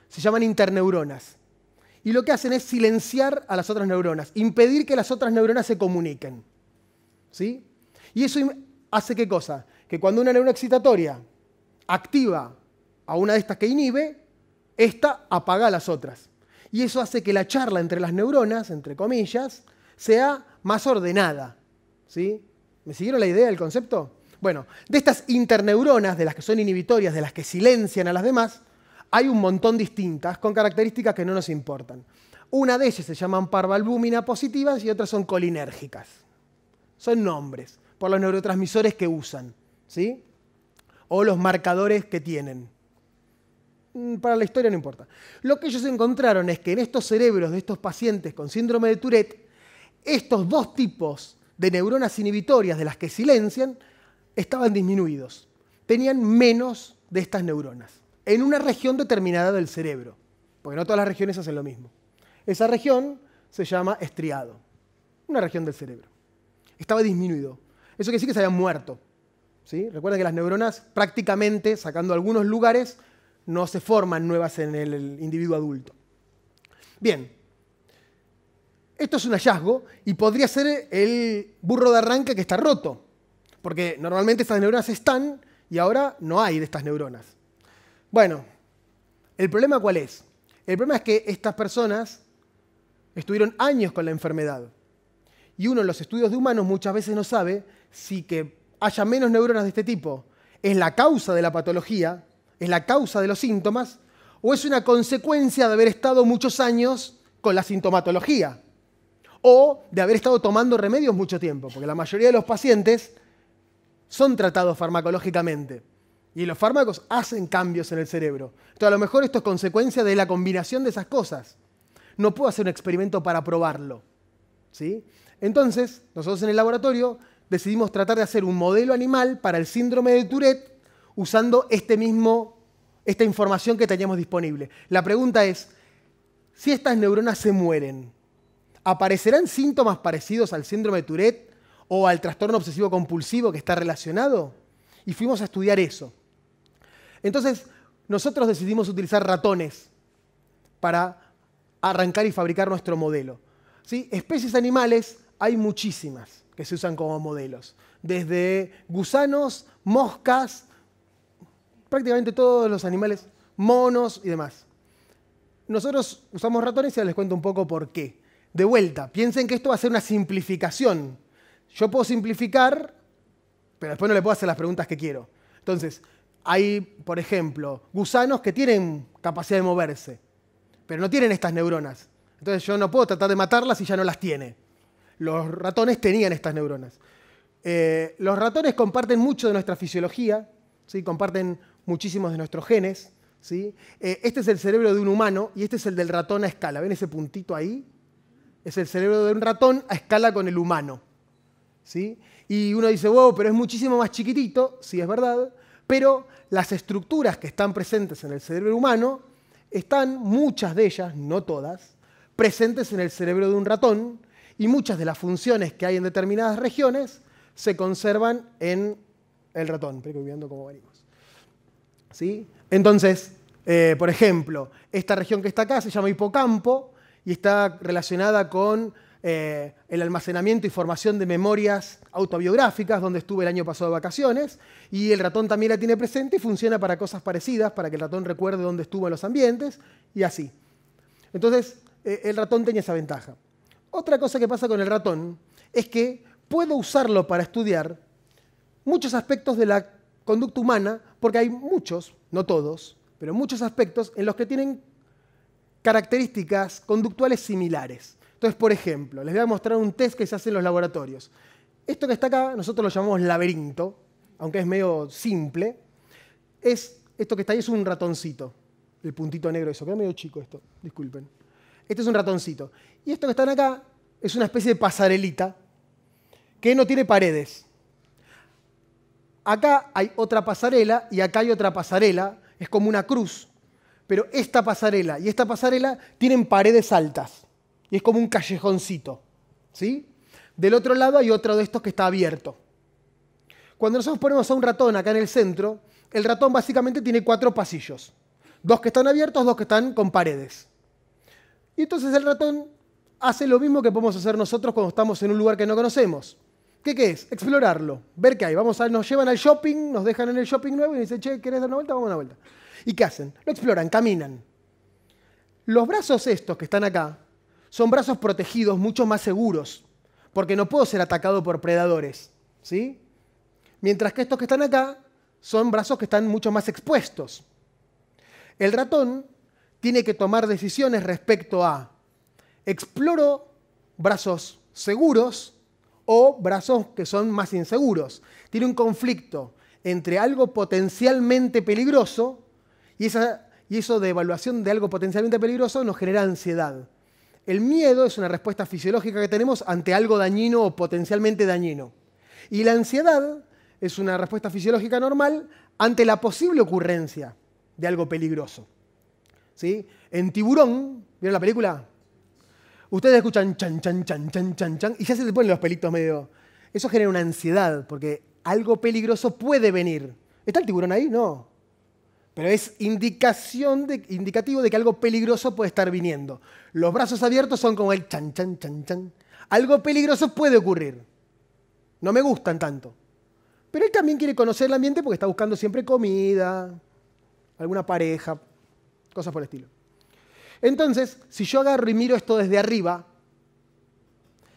Se llaman interneuronas. Y lo que hacen es silenciar a las otras neuronas, impedir que las otras neuronas se comuniquen, ¿sí? Y eso hace ¿qué cosa? Que cuando una neurona excitatoria activa a una de estas que inhibe, esta apaga a las otras. Y eso hace que la charla entre las neuronas, entre comillas, sea más ordenada, ¿sí? ¿Me siguieron la idea, el concepto? Bueno, de estas interneuronas, de las que son inhibitorias, de las que silencian a las demás, hay un montón distintas, con características que no nos importan. Una de ellas se llaman parvalbúmina positivas y otras son colinérgicas. Son nombres, por los neurotransmisores que usan, ¿sí? O los marcadores que tienen. Para la historia no importa. Lo que ellos encontraron es que en estos cerebros de estos pacientes con síndrome de Tourette, estos dos tipos de neuronas inhibitorias de las que silencian estaban disminuidos. Tenían menos de estas neuronas en una región determinada del cerebro, porque no todas las regiones hacen lo mismo. Esa región se llama estriado, una región del cerebro. Estaba disminuido. Eso quiere decir que se habían muerto, ¿sí? Recuerden que las neuronas prácticamente, sacando algunos lugares, no se forman nuevas en el individuo adulto. Bien, esto es un hallazgo y podría ser el burro de arranque que está roto, Porque normalmente estas neuronas están y ahora no hay de estas neuronas. Bueno, ¿el problema cuál es? El problema es que estas personas estuvieron años con la enfermedad. Y uno en los estudios de humanos muchas veces no sabe si que haya menos neuronas de este tipo es la causa de la patología, es la causa de los síntomas, o es una consecuencia de haber estado muchos años con la sintomatología, o de haber estado tomando remedios mucho tiempo, porque la mayoría de los pacientes son tratados farmacológicamente, y los fármacos hacen cambios en el cerebro. Entonces, a lo mejor esto es consecuencia de la combinación de esas cosas. No puedo hacer un experimento para probarlo, ¿sí? Entonces, nosotros en el laboratorio decidimos tratar de hacer un modelo animal para el síndrome de Tourette usando esta información que teníamos disponible. La pregunta es, si estas neuronas se mueren, ¿aparecerán síntomas parecidos al síndrome de Tourette o al trastorno obsesivo compulsivo que está relacionado? Y fuimos a estudiar eso. Entonces, nosotros decidimos utilizar ratones para arrancar y fabricar nuestro modelo, ¿sí? Especies animales hay muchísimas que se usan como modelos. Desde gusanos, moscas, prácticamente todos los animales, monos y demás. Nosotros usamos ratones y ahora les cuento un poco por qué. De vuelta, piensen que esto va a ser una simplificación. Yo puedo simplificar, pero después no le puedo hacer las preguntas que quiero. Entonces, hay, por ejemplo, gusanos que tienen capacidad de moverse, pero no tienen estas neuronas. Entonces yo no puedo tratar de matarlas si ya no las tiene. Los ratones tenían estas neuronas. Los ratones comparten mucho de nuestra fisiología, ¿sí? Comparten muchísimos de nuestros genes, ¿sí? Este es el cerebro de un humano y este es el del ratón a escala. ¿Ven ese puntito ahí? Es el cerebro de un ratón a escala con el humano, ¿sí? Y uno dice, wow, pero es muchísimo más chiquitito, sí es verdad, pero las estructuras que están presentes en el cerebro humano están, muchas de ellas, no todas, presentes en el cerebro de un ratón, y muchas de las funciones que hay en determinadas regiones se conservan en el ratón. Pero voy viendo cómo venimos, ¿sí? Entonces, por ejemplo, esta región que está acá se llama hipocampo y está relacionada con el almacenamiento y formación de memorias autobiográficas, donde estuve el año pasado de vacaciones, y el ratón también la tiene presente y funciona para cosas parecidas, para que el ratón recuerde dónde estuvo en los ambientes, y así. Entonces, el ratón tenía esa ventaja. Otra cosa que pasa con el ratón es que puedo usarlo para estudiar muchos aspectos de la conducta humana, porque hay muchos, no todos, pero muchos aspectos en los que tienen características conductuales similares. Entonces, por ejemplo, les voy a mostrar un test que se hace en los laboratorios. Esto que está acá, nosotros lo llamamos laberinto, aunque es medio simple. Esto que está ahí es un ratoncito, el puntito negro, eso, queda medio chico esto, disculpen. Este es un ratoncito. Y esto que están acá es una especie de pasarelita que no tiene paredes. Acá hay otra pasarela y acá hay otra pasarela, es como una cruz. Pero esta pasarela y esta pasarela tienen paredes altas y es como un callejoncito, ¿sí? Del otro lado hay otro de estos que está abierto. Cuando nosotros ponemos a un ratón acá en el centro, el ratón básicamente tiene 4 pasillos. 2 que están abiertos, 2 que están con paredes. Y entonces el ratón hace lo mismo que podemos hacer nosotros cuando estamos en un lugar que no conocemos. ¿Qué es? Explorarlo, ver qué hay. Nos llevan al shopping, nos dejan en el shopping nuevo y nos dicen, che, ¿querés dar una vuelta? Vamos a dar una vuelta. ¿Y qué hacen? Lo exploran, caminan. Los brazos estos que están acá son brazos protegidos, mucho más seguros, porque no puedo ser atacado por predadores, ¿sí? Mientras que estos que están acá son brazos que están mucho más expuestos. El ratón tiene que tomar decisiones respecto a exploro brazos seguros o brazos que son más inseguros. Tiene un conflicto entre algo potencialmente peligroso y eso de evaluación de algo potencialmente peligroso nos genera ansiedad. El miedo es una respuesta fisiológica que tenemos ante algo dañino o potencialmente dañino. Y la ansiedad es una respuesta fisiológica normal ante la posible ocurrencia de algo peligroso, ¿sí? En Tiburón, ¿vieron la película? Ustedes escuchan chan, chan, chan, chan, chan, chan, y ya se les ponen los pelitos medio... Eso genera una ansiedad, porque algo peligroso puede venir. ¿Está el tiburón ahí? No. Pero es indicativo de que algo peligroso puede estar viniendo. Los brazos abiertos son como el chan, chan, chan, chan. Algo peligroso puede ocurrir. No me gustan tanto. Pero él también quiere conocer el ambiente porque está buscando siempre comida, alguna pareja, cosas por el estilo. Entonces, si yo agarro y miro esto desde arriba,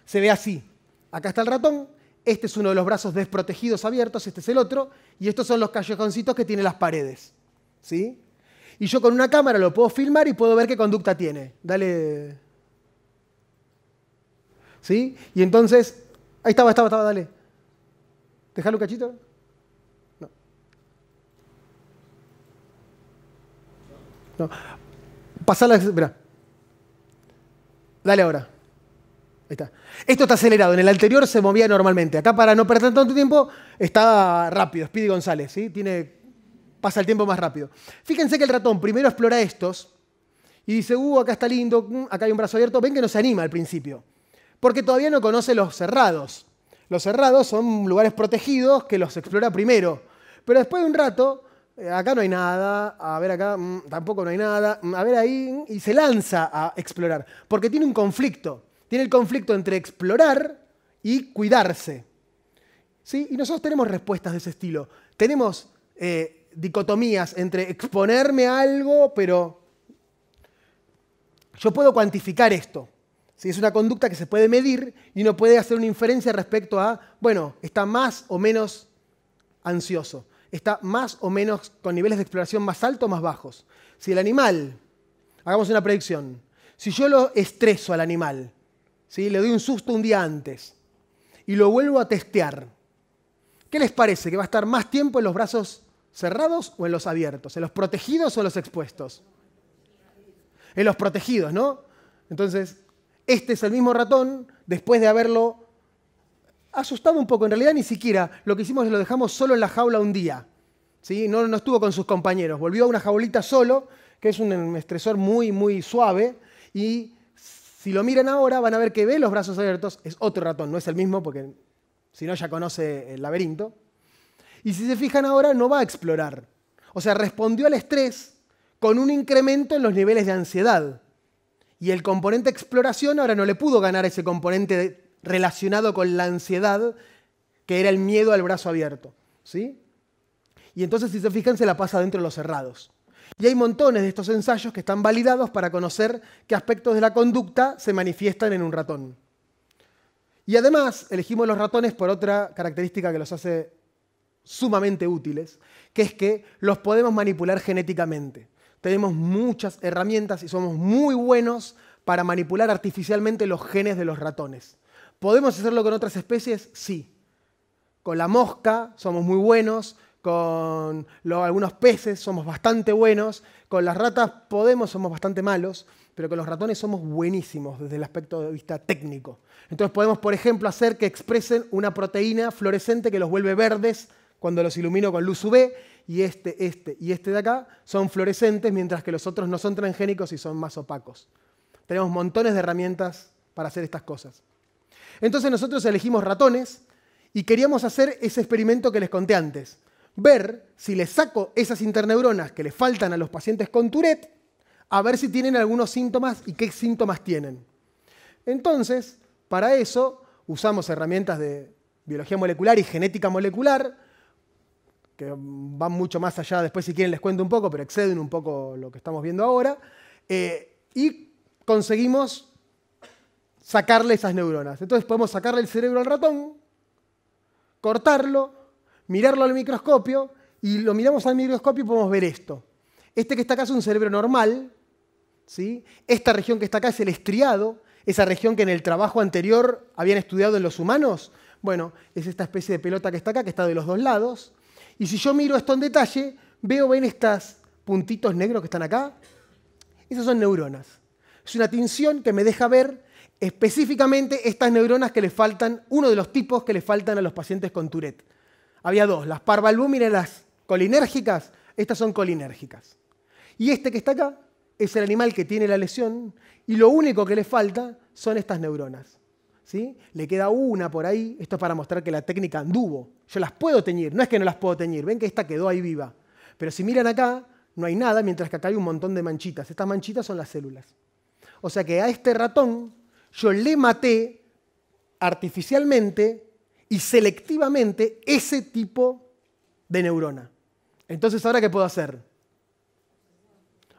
se ve así. Acá está el ratón, este es uno de los brazos desprotegidos abiertos, este es el otro, y estos son los callejoncitos que tienen las paredes. ¿Sí? Y yo con una cámara lo puedo filmar y puedo ver qué conducta tiene. Dale. ¿Sí? Y entonces, ahí estaba, dale. ¿Dejalo un cachito? No. No. Pasala, espera. Dale ahora. Ahí está. Esto está acelerado. En el anterior se movía normalmente. Acá, para no perder tanto tiempo, está rápido. Speedy González, ¿sí? Pasa el tiempo más rápido. Fíjense que el ratón primero explora estos y dice, acá está lindo, acá hay un brazo abierto. Ven que no se anima al principio, porque todavía no conoce los cerrados. Los cerrados son lugares protegidos que los explora primero. Pero después de un rato, acá no hay nada, a ver acá, tampoco no hay nada, a ver ahí, y se lanza a explorar, porque tiene un conflicto. Tiene el conflicto entre explorar y cuidarse. ¿Sí? Y nosotros tenemos respuestas de ese estilo. Tenemos dicotomías entre exponerme a algo, pero yo puedo cuantificar esto. ¿Sí? Es una conducta que se puede medir y uno puede hacer una inferencia respecto a, bueno, está más o menos ansioso, está más o menos con niveles de exploración más altos o más bajos. Si el animal, hagamos una predicción, si yo lo estreso al animal, ¿sí? Le doy un susto un día antes y lo vuelvo a testear, ¿qué les parece? ¿Que va a estar más tiempo en los brazos cerrados o en los abiertos? ¿En los protegidos o en los expuestos? En los protegidos, ¿no? Entonces, este es el mismo ratón, después de haberlo asustado un poco. En realidad ni siquiera, lo que hicimos es lo dejamos solo en la jaula un día. ¿Sí? No estuvo con sus compañeros, volvió a una jaulita solo, que es un estresor muy, muy suave, y si lo miran ahora van a ver que ve los brazos abiertos. Es otro ratón, no es el mismo, porque si no ya conoce el laberinto. Y si se fijan ahora, no va a explorar. O sea, respondió al estrés con un incremento en los niveles de ansiedad. Y el componente exploración ahora no le pudo ganar ese componente relacionado con la ansiedad, que era el miedo al brazo abierto. ¿Sí? Y entonces, si se fijan, se la pasa dentro de los cerrados. Y hay montones de estos ensayos que están validados para conocer qué aspectos de la conducta se manifiestan en un ratón. Y además, elegimos los ratones por otra característica que los hace sumamente útiles, que es que los podemos manipular genéticamente. Tenemos muchas herramientas y somos muy buenos para manipular artificialmente los genes de los ratones. ¿Podemos hacerlo con otras especies? Sí. Con la mosca somos muy buenos, con algunos peces somos bastante buenos, con las ratas somos bastante malos, pero con los ratones somos buenísimos desde el aspecto de vista técnico. Entonces podemos, por ejemplo, hacer que expresen una proteína fluorescente que los vuelve verdes cuando los ilumino con luz UV, y este y este de acá son fluorescentes, mientras que los otros no son transgénicos y son más opacos. Tenemos montones de herramientas para hacer estas cosas. Entonces nosotros elegimos ratones y queríamos hacer ese experimento que les conté antes. Ver si les saco esas interneuronas que les faltan a los pacientes con Tourette, a ver si tienen algunos síntomas y qué síntomas tienen. Entonces, para eso usamos herramientas de biología molecular y genética molecular, que van mucho más allá, después si quieren les cuento un poco, pero exceden un poco lo que estamos viendo ahora, y conseguimos sacarle esas neuronas. Entonces podemos sacarle el cerebro al ratón, cortarlo, mirarlo al microscopio, y lo miramos al microscopio y podemos ver esto. Este que está acá es un cerebro normal, ¿sí? Esta región que está acá es el estriado, esa región que en el trabajo anterior habían estudiado en los humanos. Bueno, es esta especie de pelota que está acá, que está de los dos lados. Y si yo miro esto en detalle, ven estos puntitos negros que están acá. Esas son neuronas. Es una tinción que me deja ver específicamente estas neuronas que le faltan, uno de los tipos que le faltan a los pacientes con Tourette. Había dos, las parvalbúminas, las colinérgicas, estas son colinérgicas. Y este que está acá es el animal que tiene la lesión y lo único que le falta son estas neuronas. ¿Sí? Le queda una por ahí, esto es para mostrar que la técnica anduvo. Yo las puedo teñir, no es que no las puedo teñir, ven que esta quedó ahí viva. Pero si miran acá, no hay nada, mientras que acá hay un montón de manchitas. Estas manchitas son las células. O sea que a este ratón yo le maté artificialmente y selectivamente ese tipo de neurona. Entonces, ¿ahora qué puedo hacer?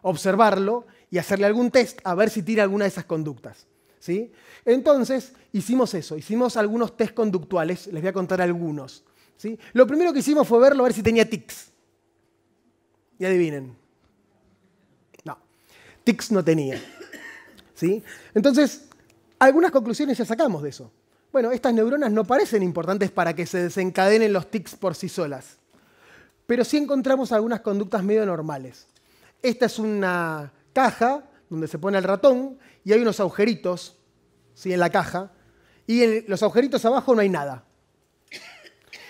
Observarlo y hacerle algún test a ver si tira alguna de esas conductas, ¿sí? Entonces, hicimos eso, hicimos algunos test conductuales, les voy a contar algunos, ¿sí? Lo primero que hicimos fue verlo a ver si tenía tics. Y adivinen. No, tics no tenía, ¿sí? Entonces, algunas conclusiones ya sacamos de eso. Bueno, estas neuronas no parecen importantes para que se desencadenen los tics por sí solas, pero sí encontramos algunas conductas medio normales. Esta es una caja donde se pone el ratón y hay unos agujeritos, ¿sí?, en la caja, y en los agujeritos abajo no hay nada.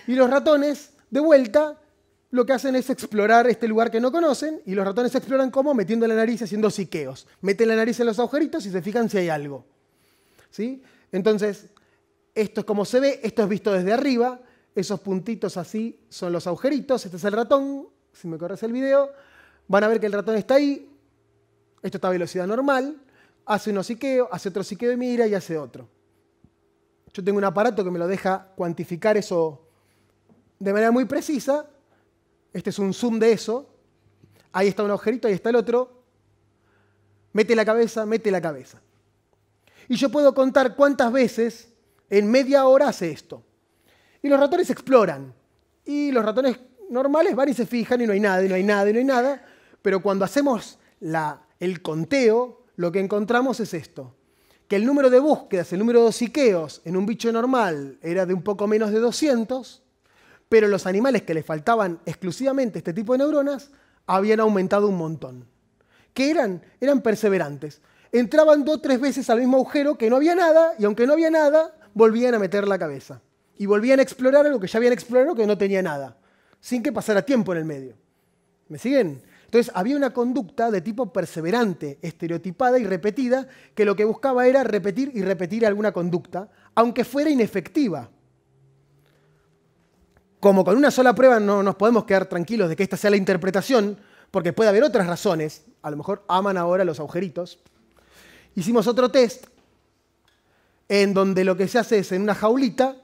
Y los ratones, de vuelta, lo que hacen es explorar este lugar que no conocen, y los ratones exploran ¿cómo? Metiendo la nariz, haciendo siqueos. Meten la nariz en los agujeritos y se fijan si hay algo, ¿sí? Entonces, esto es como se ve, esto es visto desde arriba, esos puntitos así son los agujeritos, este es el ratón, si me corres el video, van a ver que el ratón está ahí, esto está a velocidad normal, hace unos siqueos, hace otro siqueo y mira y hace otro. Yo tengo un aparato que me lo deja cuantificar eso de manera muy precisa, este es un zoom de eso, ahí está un agujerito, ahí está el otro, mete la cabeza, mete la cabeza. Y yo puedo contar cuántas veces en media hora hace esto. Y los ratones exploran. Y los ratones normales van y se fijan y no hay nada, y no hay nada, y no hay nada. Pero cuando hacemos el conteo, lo que encontramos es esto. Que el número de búsquedas, el número de siqueos en un bicho normal era de un poco menos de 200, pero los animales que les faltaban exclusivamente este tipo de neuronas habían aumentado un montón. ¿Qué eran? Eran perseverantes. Entraban 2 o 3 veces al mismo agujero que no había nada, y aunque no había nada, volvían a meter la cabeza. Y volvían a explorar algo que ya habían explorado que no tenía nada, sin que pasara tiempo en el medio. ¿Me siguen? Entonces había una conducta de tipo perseverante, estereotipada y repetida, que lo que buscaba era repetir y repetir alguna conducta, aunque fuera inefectiva. Como con una sola prueba no nos podemos quedar tranquilos de que esta sea la interpretación, porque puede haber otras razones, a lo mejor aman ahora los agujeritos. Hicimos otro test en donde lo que se hace es en una jaulita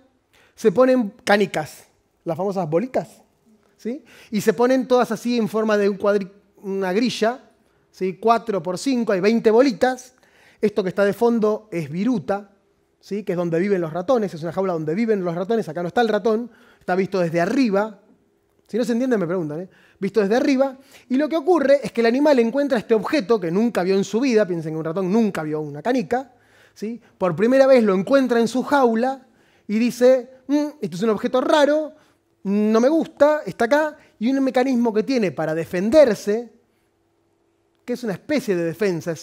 se ponen canicas, las famosas bolitas, ¿sí? Y se ponen todas así en forma de una grilla, ¿sí? 4 por 5, hay 20 bolitas. Esto que está de fondo es viruta, ¿sí? Que es donde viven los ratones, es una jaula donde viven los ratones, acá no está el ratón, está visto desde arriba. Si no se entiende me preguntan, ¿eh? Visto desde arriba. Y lo que ocurre es que el animal encuentra este objeto que nunca vio en su vida, piensen que un ratón nunca vio una canica, ¿sí? Por primera vez lo encuentra en su jaula y dice, esto es un objeto raro, no me gusta, está acá, y un mecanismo que tiene para defenderse, que es una especie de defensa,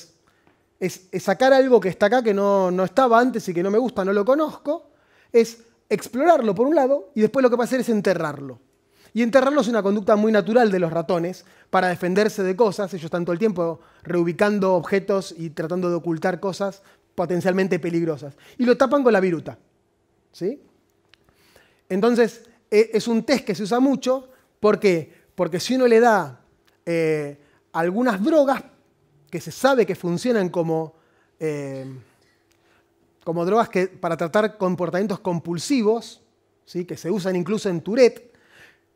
es sacar algo que está acá, que no estaba antes y que no me gusta, no lo conozco, es explorarlo por un lado y después lo que va a hacer es enterrarlo. Y enterrarlo es una conducta muy natural de los ratones para defenderse de cosas. Ellos están todo el tiempo reubicando objetos y tratando de ocultar cosas potencialmente peligrosas. Y lo tapan con la viruta, ¿sí? Entonces, es un test que se usa mucho. ¿Por qué? Porque si uno le da algunas drogas que se sabe que funcionan como drogas para tratar comportamientos compulsivos, ¿sí? Que se usan incluso en Tourette,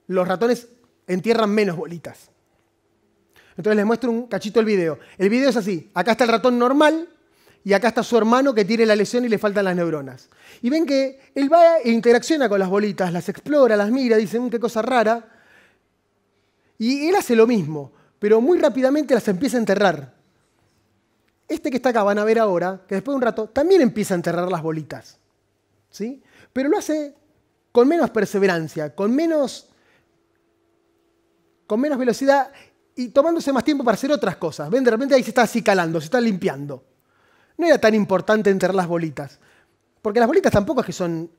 los ratones entierran menos bolitas. Entonces les muestro un cachito del video. El video es así. Acá está el ratón normal y acá está su hermano que tiene la lesión y le faltan las neuronas. Y ven que él va e interacciona con las bolitas, las explora, las mira, dice, qué cosa rara. Y él hace lo mismo, pero muy rápidamente las empieza a enterrar. Este que está acá, van a ver ahora, que después de un rato también empieza a enterrar las bolitas, ¿sí? Pero lo hace con menos perseverancia, con menos velocidad y tomándose más tiempo para hacer otras cosas. ¿Ven? De repente ahí se está acicalando, se está limpiando. No era tan importante enterrar las bolitas, porque las bolitas tampoco es que son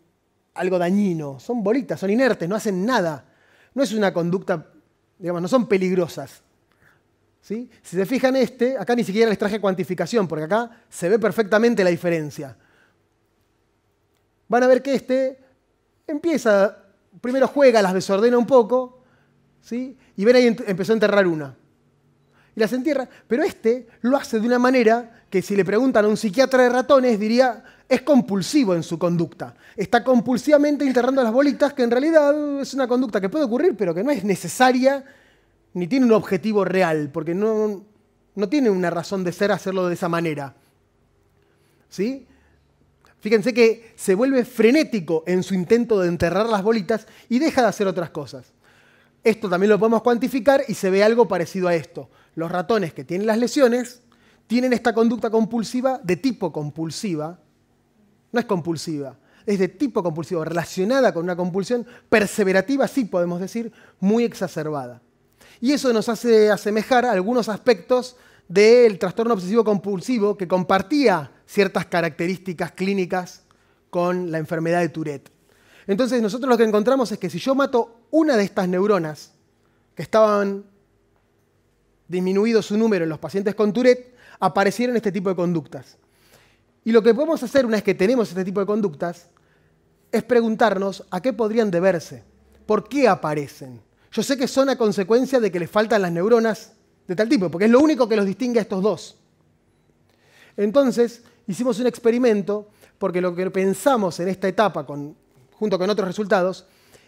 algo dañino, son bolitas, son inertes, no hacen nada. No es una conducta, digamos, no son peligrosas, ¿sí? Si se fijan acá ni siquiera les traje cuantificación, porque acá se ve perfectamente la diferencia. Van a ver que empieza, primero juega, las desordena un poco, ¿sí? Y ven ahí empezó a enterrar una. y las entierra, pero este lo hace de una manera que si le preguntan a un psiquiatra de ratones diría es compulsivo en su conducta. Está compulsivamente enterrando las bolitas, que en realidad es una conducta que puede ocurrir, pero que no es necesaria ni tiene un objetivo real, porque no tiene una razón de ser hacerlo de esa manera. ¿Sí? Fíjense que se vuelve frenético en su intento de enterrar las bolitas y deja de hacer otras cosas. Esto también lo podemos cuantificar y se ve algo parecido a esto. Los ratones que tienen las lesiones tienen esta conducta compulsiva de tipo compulsiva. No es compulsiva, es de tipo compulsivo, relacionada con una compulsión perseverativa, sí podemos decir, muy exacerbada. Y eso nos hace asemejar a algunos aspectos del trastorno obsesivo compulsivo que compartía ciertas características clínicas con la enfermedad de Tourette. Entonces nosotros lo que encontramos es que si yo mato una de estas neuronas que estaban disminuido su número en los pacientes con Tourette, aparecieron este tipo de conductas. Y lo que podemos hacer una vez que tenemos este tipo de conductas es preguntarnos a qué podrían deberse, por qué aparecen. Yo sé que son a consecuencia de que les faltan las neuronas de tal tipo, porque es lo único que los distingue a estos dos. Entonces hicimos un experimento, porque lo que pensamos en esta etapa, junto con otros resultados,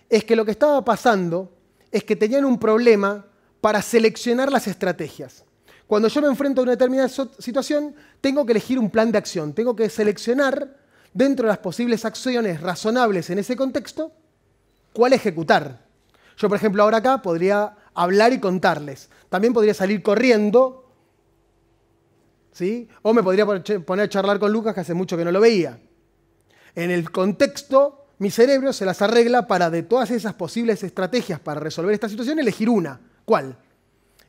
es que lo que estaba pasando es que tenían un problema para seleccionar las estrategias. Cuando yo me enfrento a una determinada situación, tengo que elegir un plan de acción, tengo que seleccionar dentro de las posibles acciones razonables en ese contexto, cuál ejecutar. Yo, por ejemplo, ahora acá podría hablar y contarles. También podría salir corriendo, ¿sí? O me podría poner a charlar con Lucas, que hace mucho que no lo veía. En el contexto, mi cerebro se las arregla para, de todas esas posibles estrategias para resolver esta situación, elegir una. ¿Cuál?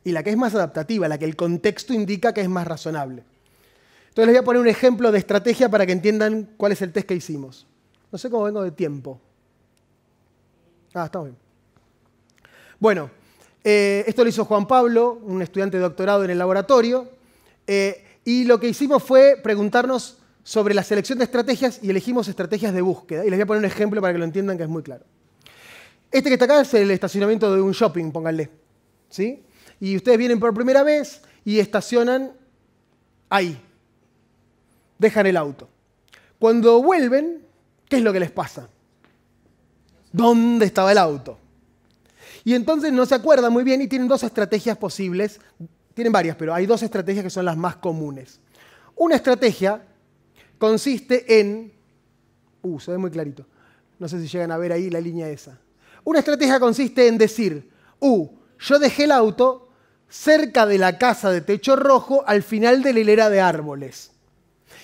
Y la que es más adaptativa, la que el contexto indica que es más razonable. Entonces les voy a poner un ejemplo de estrategia para que entiendan cuál es el test que hicimos. No sé cómo vengo de tiempo. Estamos bien. Bueno, esto lo hizo Juan Pablo, un estudiante de doctorado en el laboratorio, y lo que hicimos fue preguntarnos sobre la selección de estrategias y elegimos estrategias de búsqueda. Y les voy a poner un ejemplo para que lo entiendan, que es muy claro. Este que está acá es el estacionamiento de un shopping, pónganle. ¿Sí? Y ustedes vienen por primera vez y estacionan ahí. Dejan el auto. Cuando vuelven, ¿qué es lo que les pasa? ¿Dónde estaba el auto? Y entonces no se acuerdan muy bien y tienen dos estrategias posibles. Tienen varias, pero hay dos estrategias que son las más comunes. Una estrategia consiste en... se ve muy clarito. No sé si llegan a ver ahí la línea esa. Una estrategia consiste en decir, yo dejé el auto cerca de la casa de techo rojo al final de la hilera de árboles.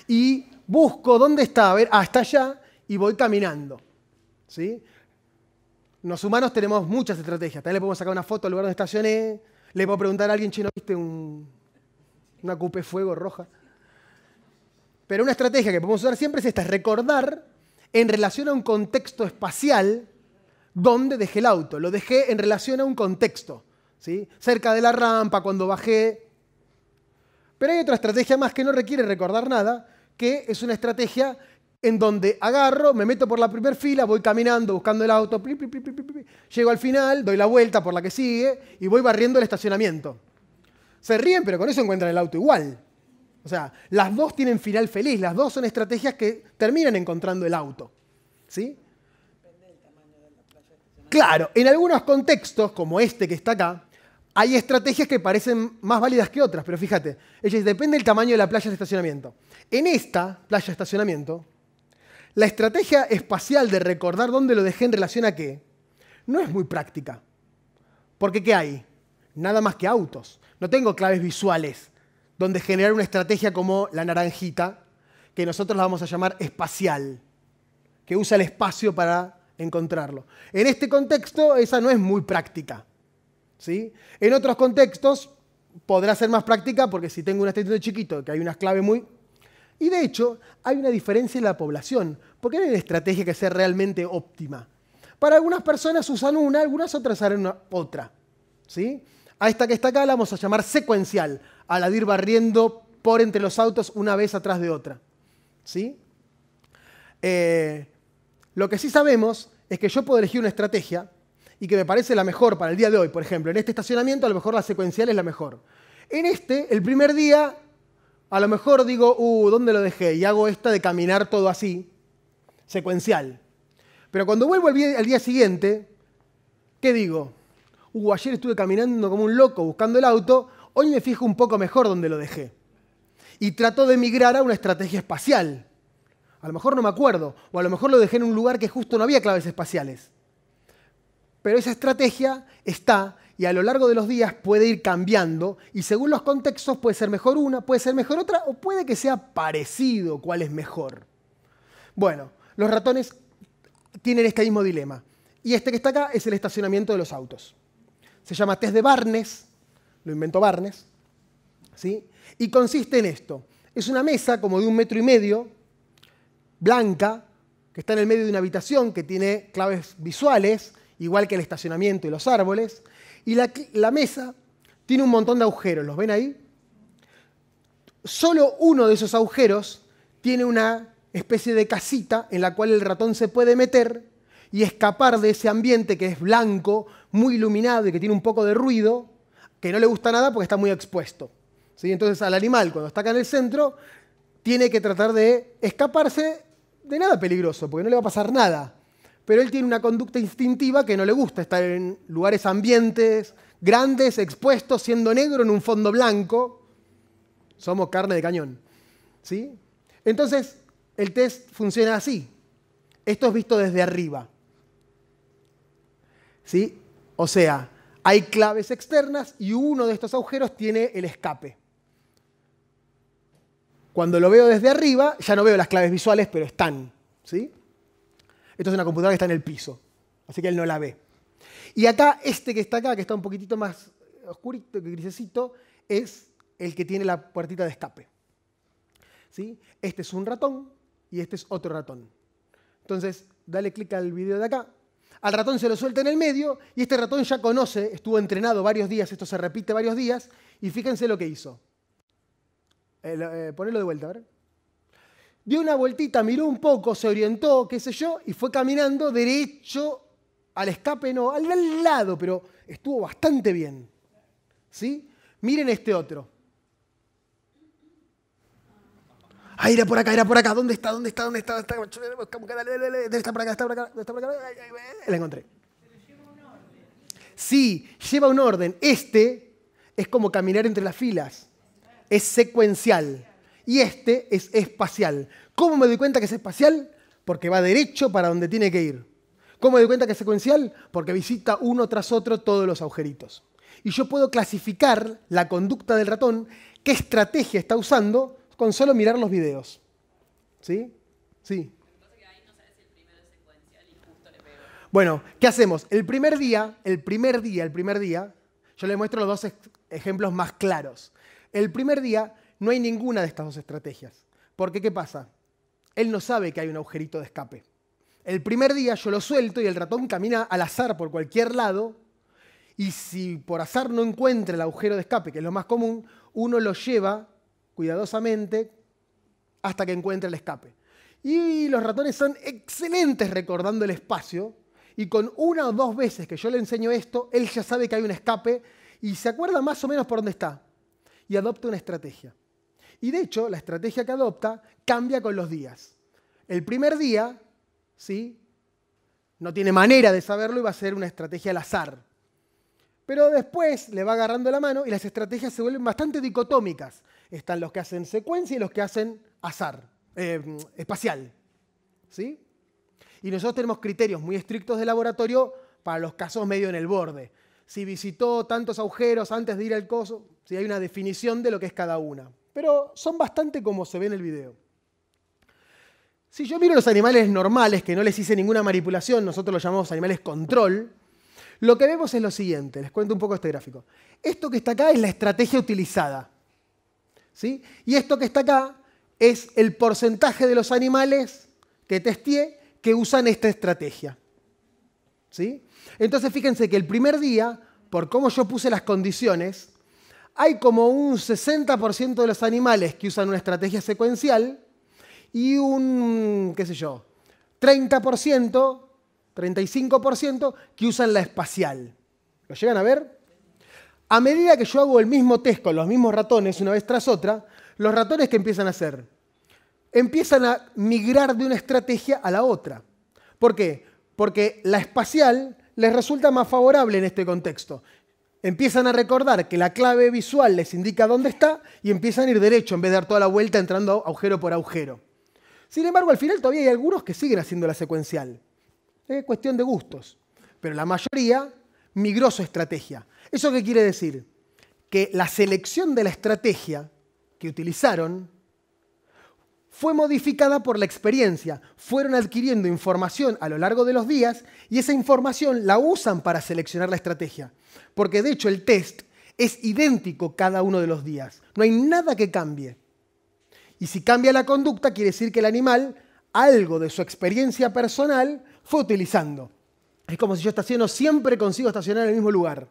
Y busco dónde está, a ver, está allá, y voy caminando. ¿Sí? Los humanos tenemos muchas estrategias. También le podemos sacar una foto al lugar donde estacioné. Le puedo preguntar a alguien, ¿no viste una coupé fuego roja? Pero una estrategia que podemos usar siempre es esta, es recordar en relación a un contexto espacial dónde dejé el auto. Lo dejé en relación a un contexto, ¿sí? Cerca de la rampa, cuando bajé. Pero hay otra estrategia más que no requiere recordar nada, que es una estrategia en donde agarro, me meto por la primera fila, voy caminando, buscando el auto, llego al final, doy la vuelta por la que sigue y voy barriendo el estacionamiento. Se ríen, pero con eso encuentran el auto igual. O sea, las dos tienen final feliz, las dos son estrategias que terminan encontrando el auto. ¿Sí? Depende del tamaño de la playa de estacionamiento. Claro, en algunos contextos, como este que está acá, hay estrategias que parecen más válidas que otras, pero fíjate, depende del tamaño de la playa de estacionamiento. En esta playa de estacionamiento, la estrategia espacial de recordar dónde lo dejé en relación a qué, no es muy práctica. Porque ¿qué hay? Nada más que autos. No tengo claves visuales donde generar una estrategia como la naranjita, que nosotros la vamos a llamar espacial, que usa el espacio para encontrarlo. En este contexto, esa no es muy práctica. ¿Sí? En otros contextos podrá ser más práctica porque si tengo un estacionamiento chiquito, que hay unas claves muy... Y de hecho, hay una diferencia en la población, porque no hay una estrategia que sea realmente óptima. Para algunas personas usan una, algunas otras usan otra. ¿Sí? A esta que está acá la vamos a llamar secuencial, a la de ir barriendo por entre los autos una vez atrás de otra. ¿Sí? Lo que sí sabemos es que yo puedo elegir una estrategia y que me parece la mejor para el día de hoy. Por ejemplo, en este estacionamiento a lo mejor la secuencial es la mejor. En el primer día, a lo mejor digo, ¿dónde lo dejé? Y hago esta de caminar todo así, secuencial. Pero cuando vuelvo al día siguiente, ¿qué digo? Ayer estuve caminando como un loco buscando el auto, hoy me fijo un poco mejor dónde lo dejé. Y trato de migrar a una estrategia espacial. A lo mejor no me acuerdo, o a lo mejor lo dejé en un lugar que justo no había claves espaciales. Pero esa estrategia está, y a lo largo de los días puede ir cambiando, y según los contextos puede ser mejor una, puede ser mejor otra, o puede que sea parecido cuál es mejor. Bueno, los ratones tienen este mismo dilema. Y este que está acá es el estacionamiento de los autos. Se llama test de Barnes, lo inventó Barnes, ¿sí? Y consiste en esto. Es una mesa como de 1,5 metros, blanca, que está en el medio de una habitación que tiene claves visuales, igual que el estacionamiento y los árboles. Y la mesa tiene un montón de agujeros, ¿los ven ahí? Solo uno de esos agujeros tiene una especie de casita en la cual el ratón se puede meter y escapar de ese ambiente que es blanco, muy iluminado y que tiene un poco de ruido, que no le gusta nada porque está muy expuesto. ¿Sí? Entonces al animal, cuando está acá en el centro, tiene que tratar de escaparse de nada peligroso, porque no le va a pasar nada. Pero él tiene una conducta instintiva que no le gusta estar en lugares, ambientes grandes, expuestos, siendo negro en un fondo blanco. Somos carne de cañón. ¿Sí? Entonces, el test funciona así. Esto es visto desde arriba. ¿Sí? O sea, hay claves externas y uno de estos agujeros tiene el escape. Cuando lo veo desde arriba, ya no veo las claves visuales, pero están. ¿Sí? Esto es una computadora que está en el piso, así que él no la ve. Y acá, este que está acá, que está un poquitito más oscurito, grisecito, es el que tiene la puertita de escape. ¿Sí? Este es un ratón y este es otro ratón. Entonces, dale clic al video de acá. Al ratón se lo suelta en el medio y este ratón ya conoce, estuvo entrenado varios días, esto se repite varios días, y fíjense lo que hizo. Ponelo de vuelta, a ver. Dio una vueltita, miró un poco, se orientó, qué sé yo, y fue caminando derecho al escape, no, al lado, pero estuvo bastante bien. ¿Sí? Miren este otro. Ah, era por acá. ¿Dónde está? Dale. Está por acá. La encontré. Sí, lleva un orden. Este es como caminar entre las filas. Es secuencial. Y este es espacial. ¿Cómo me doy cuenta que es espacial? Porque va derecho para donde tiene que ir. ¿Cómo me doy cuenta que es secuencial? Porque visita uno tras otro todos los agujeritos. Y yo puedo clasificar la conducta del ratón, qué estrategia está usando, con solo mirar los videos. ¿Sí? Sí. Bueno, ¿qué hacemos? El primer día, yo le muestro los dos ejemplos más claros. El primer día no hay ninguna de estas dos estrategias. Porque, ¿qué pasa? Él no sabe que hay un agujerito de escape. El primer día yo lo suelto y el ratón camina al azar por cualquier lado, y si por azar no encuentra el agujero de escape, que es lo más común, uno lo lleva cuidadosamente hasta que encuentre el escape. Y los ratones son excelentes recordando el espacio, y con una o dos veces que yo le enseño esto, él ya sabe que hay un escape y se acuerda más o menos por dónde está. Y adopta una estrategia. Y de hecho, la estrategia que adopta cambia con los días. El primer día, ¿sí?, no tiene manera de saberlo y va a ser una estrategia al azar. Pero después le va agarrando la mano y las estrategias se vuelven bastante dicotómicas. Están los que hacen secuencia y los que hacen azar, espacial. ¿Sí? Y nosotros tenemos criterios muy estrictos de laboratorio para los casos medio en el borde. Si visitó tantos agujeros antes de ir al coso, si hay una definición de lo que es cada una. Pero son bastante como se ve en el video. Si yo miro los animales normales, que no les hice ninguna manipulación, nosotros los llamamos animales control, lo que vemos es lo siguiente. Les cuento un poco este gráfico. Esto que está acá es la estrategia utilizada. ¿Sí? Y esto que está acá es el porcentaje de los animales que testeé que usan esta estrategia. ¿Sí? Entonces fíjense que el primer día, por cómo yo puse las condiciones, hay como un 60% de los animales que usan una estrategia secuencial y un, 35% que usan la espacial. ¿Lo llegan a ver? A medida que yo hago el mismo test con los mismos ratones una vez tras otra, los ratones, ¿qué empiezan a hacer? Empiezan a migrar de una estrategia a la otra. ¿Por qué? Porque la espacial les resulta más favorable en este contexto. Empiezan a recordar que la clave visual les indica dónde está y empiezan a ir derecho en vez de dar toda la vuelta entrando agujero por agujero. Sin embargo, al final todavía hay algunos que siguen haciendo la secuencial. Es cuestión de gustos. Pero la mayoría migró su estrategia. ¿Eso qué quiere decir? Que la selección de la estrategia que utilizaron fue modificada por la experiencia. Fueron adquiriendo información a lo largo de los días y esa información la usan para seleccionar la estrategia. Porque de hecho el test es idéntico cada uno de los días. No hay nada que cambie. Y si cambia la conducta, quiere decir que el animal algo de su experiencia personal fue utilizando. Es como si yo estaciono, siempre consigo estacionar en el mismo lugar.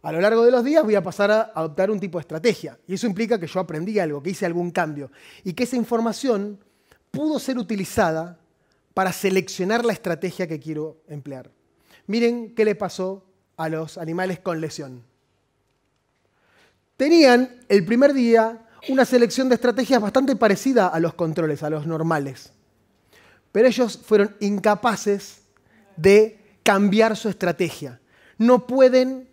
A lo largo de los días voy a pasar a adoptar un tipo de estrategia. Y eso implica que yo aprendí algo, que hice algún cambio. Y que esa información pudo ser utilizada para seleccionar la estrategia que quiero emplear. Miren qué le pasó a los animales con lesión. Tenían el primer día una selección de estrategias bastante parecida a los controles, a los normales. Pero ellos fueron incapaces de cambiar su estrategia. No pueden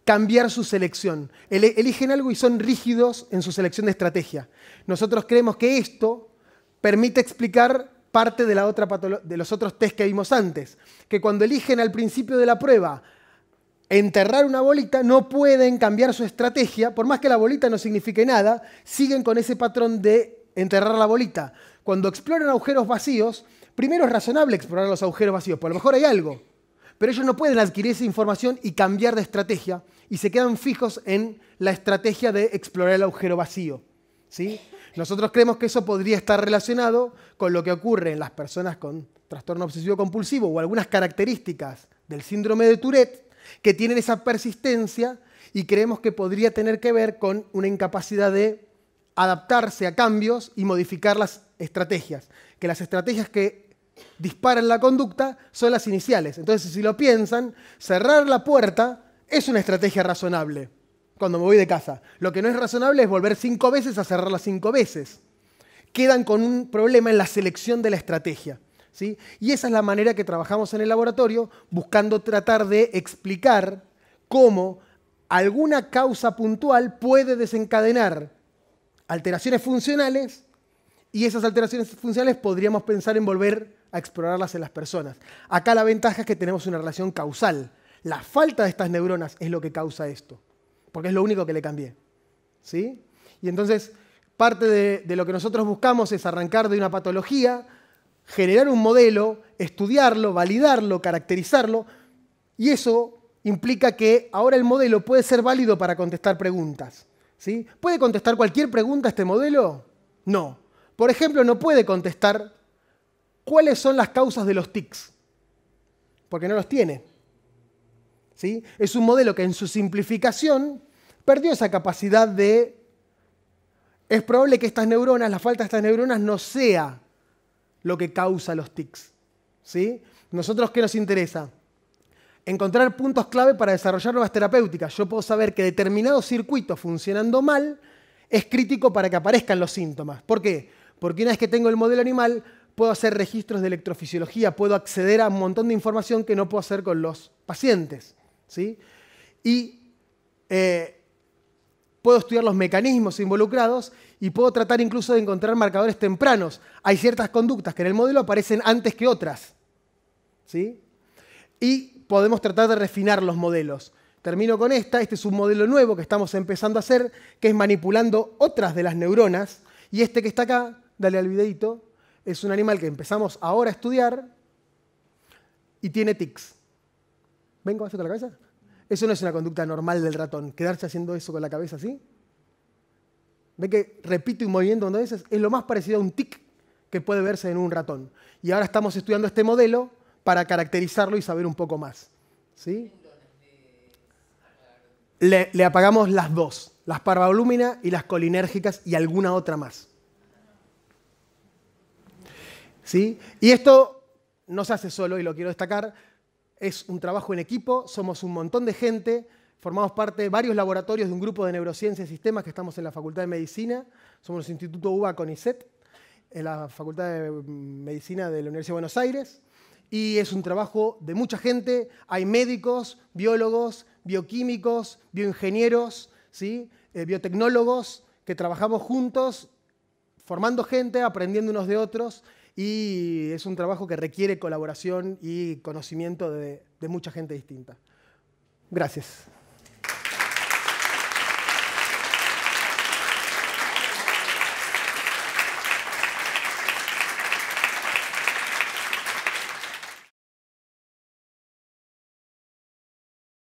cambiar su selección. Eligen algo y son rígidos en su selección de estrategia. Nosotros creemos que esto permite explicar parte de los otros test que vimos antes. Que cuando eligen al principio de la prueba enterrar una bolita, no pueden cambiar su estrategia, por más que la bolita no signifique nada, siguen con ese patrón de enterrar la bolita. Cuando exploran agujeros vacíos, primero es razonable explorar los agujeros vacíos, por lo mejor hay algo. Pero ellos no pueden adquirir esa información y cambiar de estrategia y se quedan fijos en la estrategia de explorar el agujero vacío. ¿Sí? Nosotros creemos que eso podría estar relacionado con lo que ocurre en las personas con trastorno obsesivo compulsivo o algunas características del síndrome de Tourette que tienen esa persistencia y creemos que podría tener que ver con una incapacidad de adaptarse a cambios y modificar las estrategias. Que las estrategias que disparan la conducta son las iniciales. Entonces, si lo piensan, cerrar la puerta es una estrategia razonable cuando me voy de casa. Lo que no es razonable es volver 5 veces a cerrarla 5 veces. Quedan con un problema en la selección de la estrategia. ¿Sí? Y esa es la manera que trabajamos en el laboratorio, buscando tratar de explicar cómo alguna causa puntual puede desencadenar alteraciones funcionales y esas alteraciones funcionales podríamos pensar en volver a explorarlas en las personas. Acá la ventaja es que tenemos una relación causal. La falta de estas neuronas es lo que causa esto, porque es lo único que le cambié. ¿Sí? Y entonces, parte de lo que nosotros buscamos es arrancar de una patología, generar un modelo, estudiarlo, validarlo, caracterizarlo, y eso implica que ahora el modelo puede ser válido para contestar preguntas. ¿Sí? ¿Puede contestar cualquier pregunta este modelo? No. Por ejemplo, no puede contestar cuáles son las causas de los tics, porque no los tiene. ¿Sí? Es un modelo que en su simplificación perdió esa capacidad de... Es probable que estas neuronas, la falta de estas neuronas no sea lo que causa los tics. ¿Sí? ¿Nosotros qué nos interesa? Encontrar puntos clave para desarrollar nuevas terapéuticas. Yo puedo saber que determinado circuito funcionando mal es crítico para que aparezcan los síntomas. ¿Por qué? Porque una vez que tengo el modelo animal, puedo hacer registros de electrofisiología, puedo acceder a un montón de información que no puedo hacer con los pacientes. ¿Sí? Y puedo estudiar los mecanismos involucrados y puedo tratar incluso de encontrar marcadores tempranos. Hay ciertas conductas que en el modelo aparecen antes que otras. ¿Sí? Y podemos tratar de refinar los modelos. Termino con esta. Este es un modelo nuevo que estamos empezando a hacer, que es manipulando otras de las neuronas. Y este que está acá, dale al videito, es un animal que empezamos ahora a estudiar y tiene tics. ¿Ven cómo hace con la cabeza? Eso no es una conducta normal del ratón, quedarse haciendo eso con la cabeza así. ¿Ven que repite un movimiento cuando veces? Es lo más parecido a un tic que puede verse en un ratón. Y ahora estamos estudiando este modelo para caracterizarlo y saber un poco más. ¿Sí? Le apagamos las dos, las parvalúmina y las colinérgicas y alguna otra más. ¿Sí? Y esto no se hace solo, y lo quiero destacar, es un trabajo en equipo, somos un montón de gente, Formamos parte de varios laboratorios de un grupo de neurociencia y sistemas que estamos en la Facultad de Medicina. Somos el Instituto UBA CONICET, en la Facultad de Medicina de la Universidad de Buenos Aires. Y es un trabajo de mucha gente. Hay médicos, biólogos, bioquímicos, bioingenieros, ¿sí? Biotecnólogos, que trabajamos juntos, formando gente, aprendiendo unos de otros. Y es un trabajo que requiere colaboración y conocimiento de mucha gente distinta. Gracias.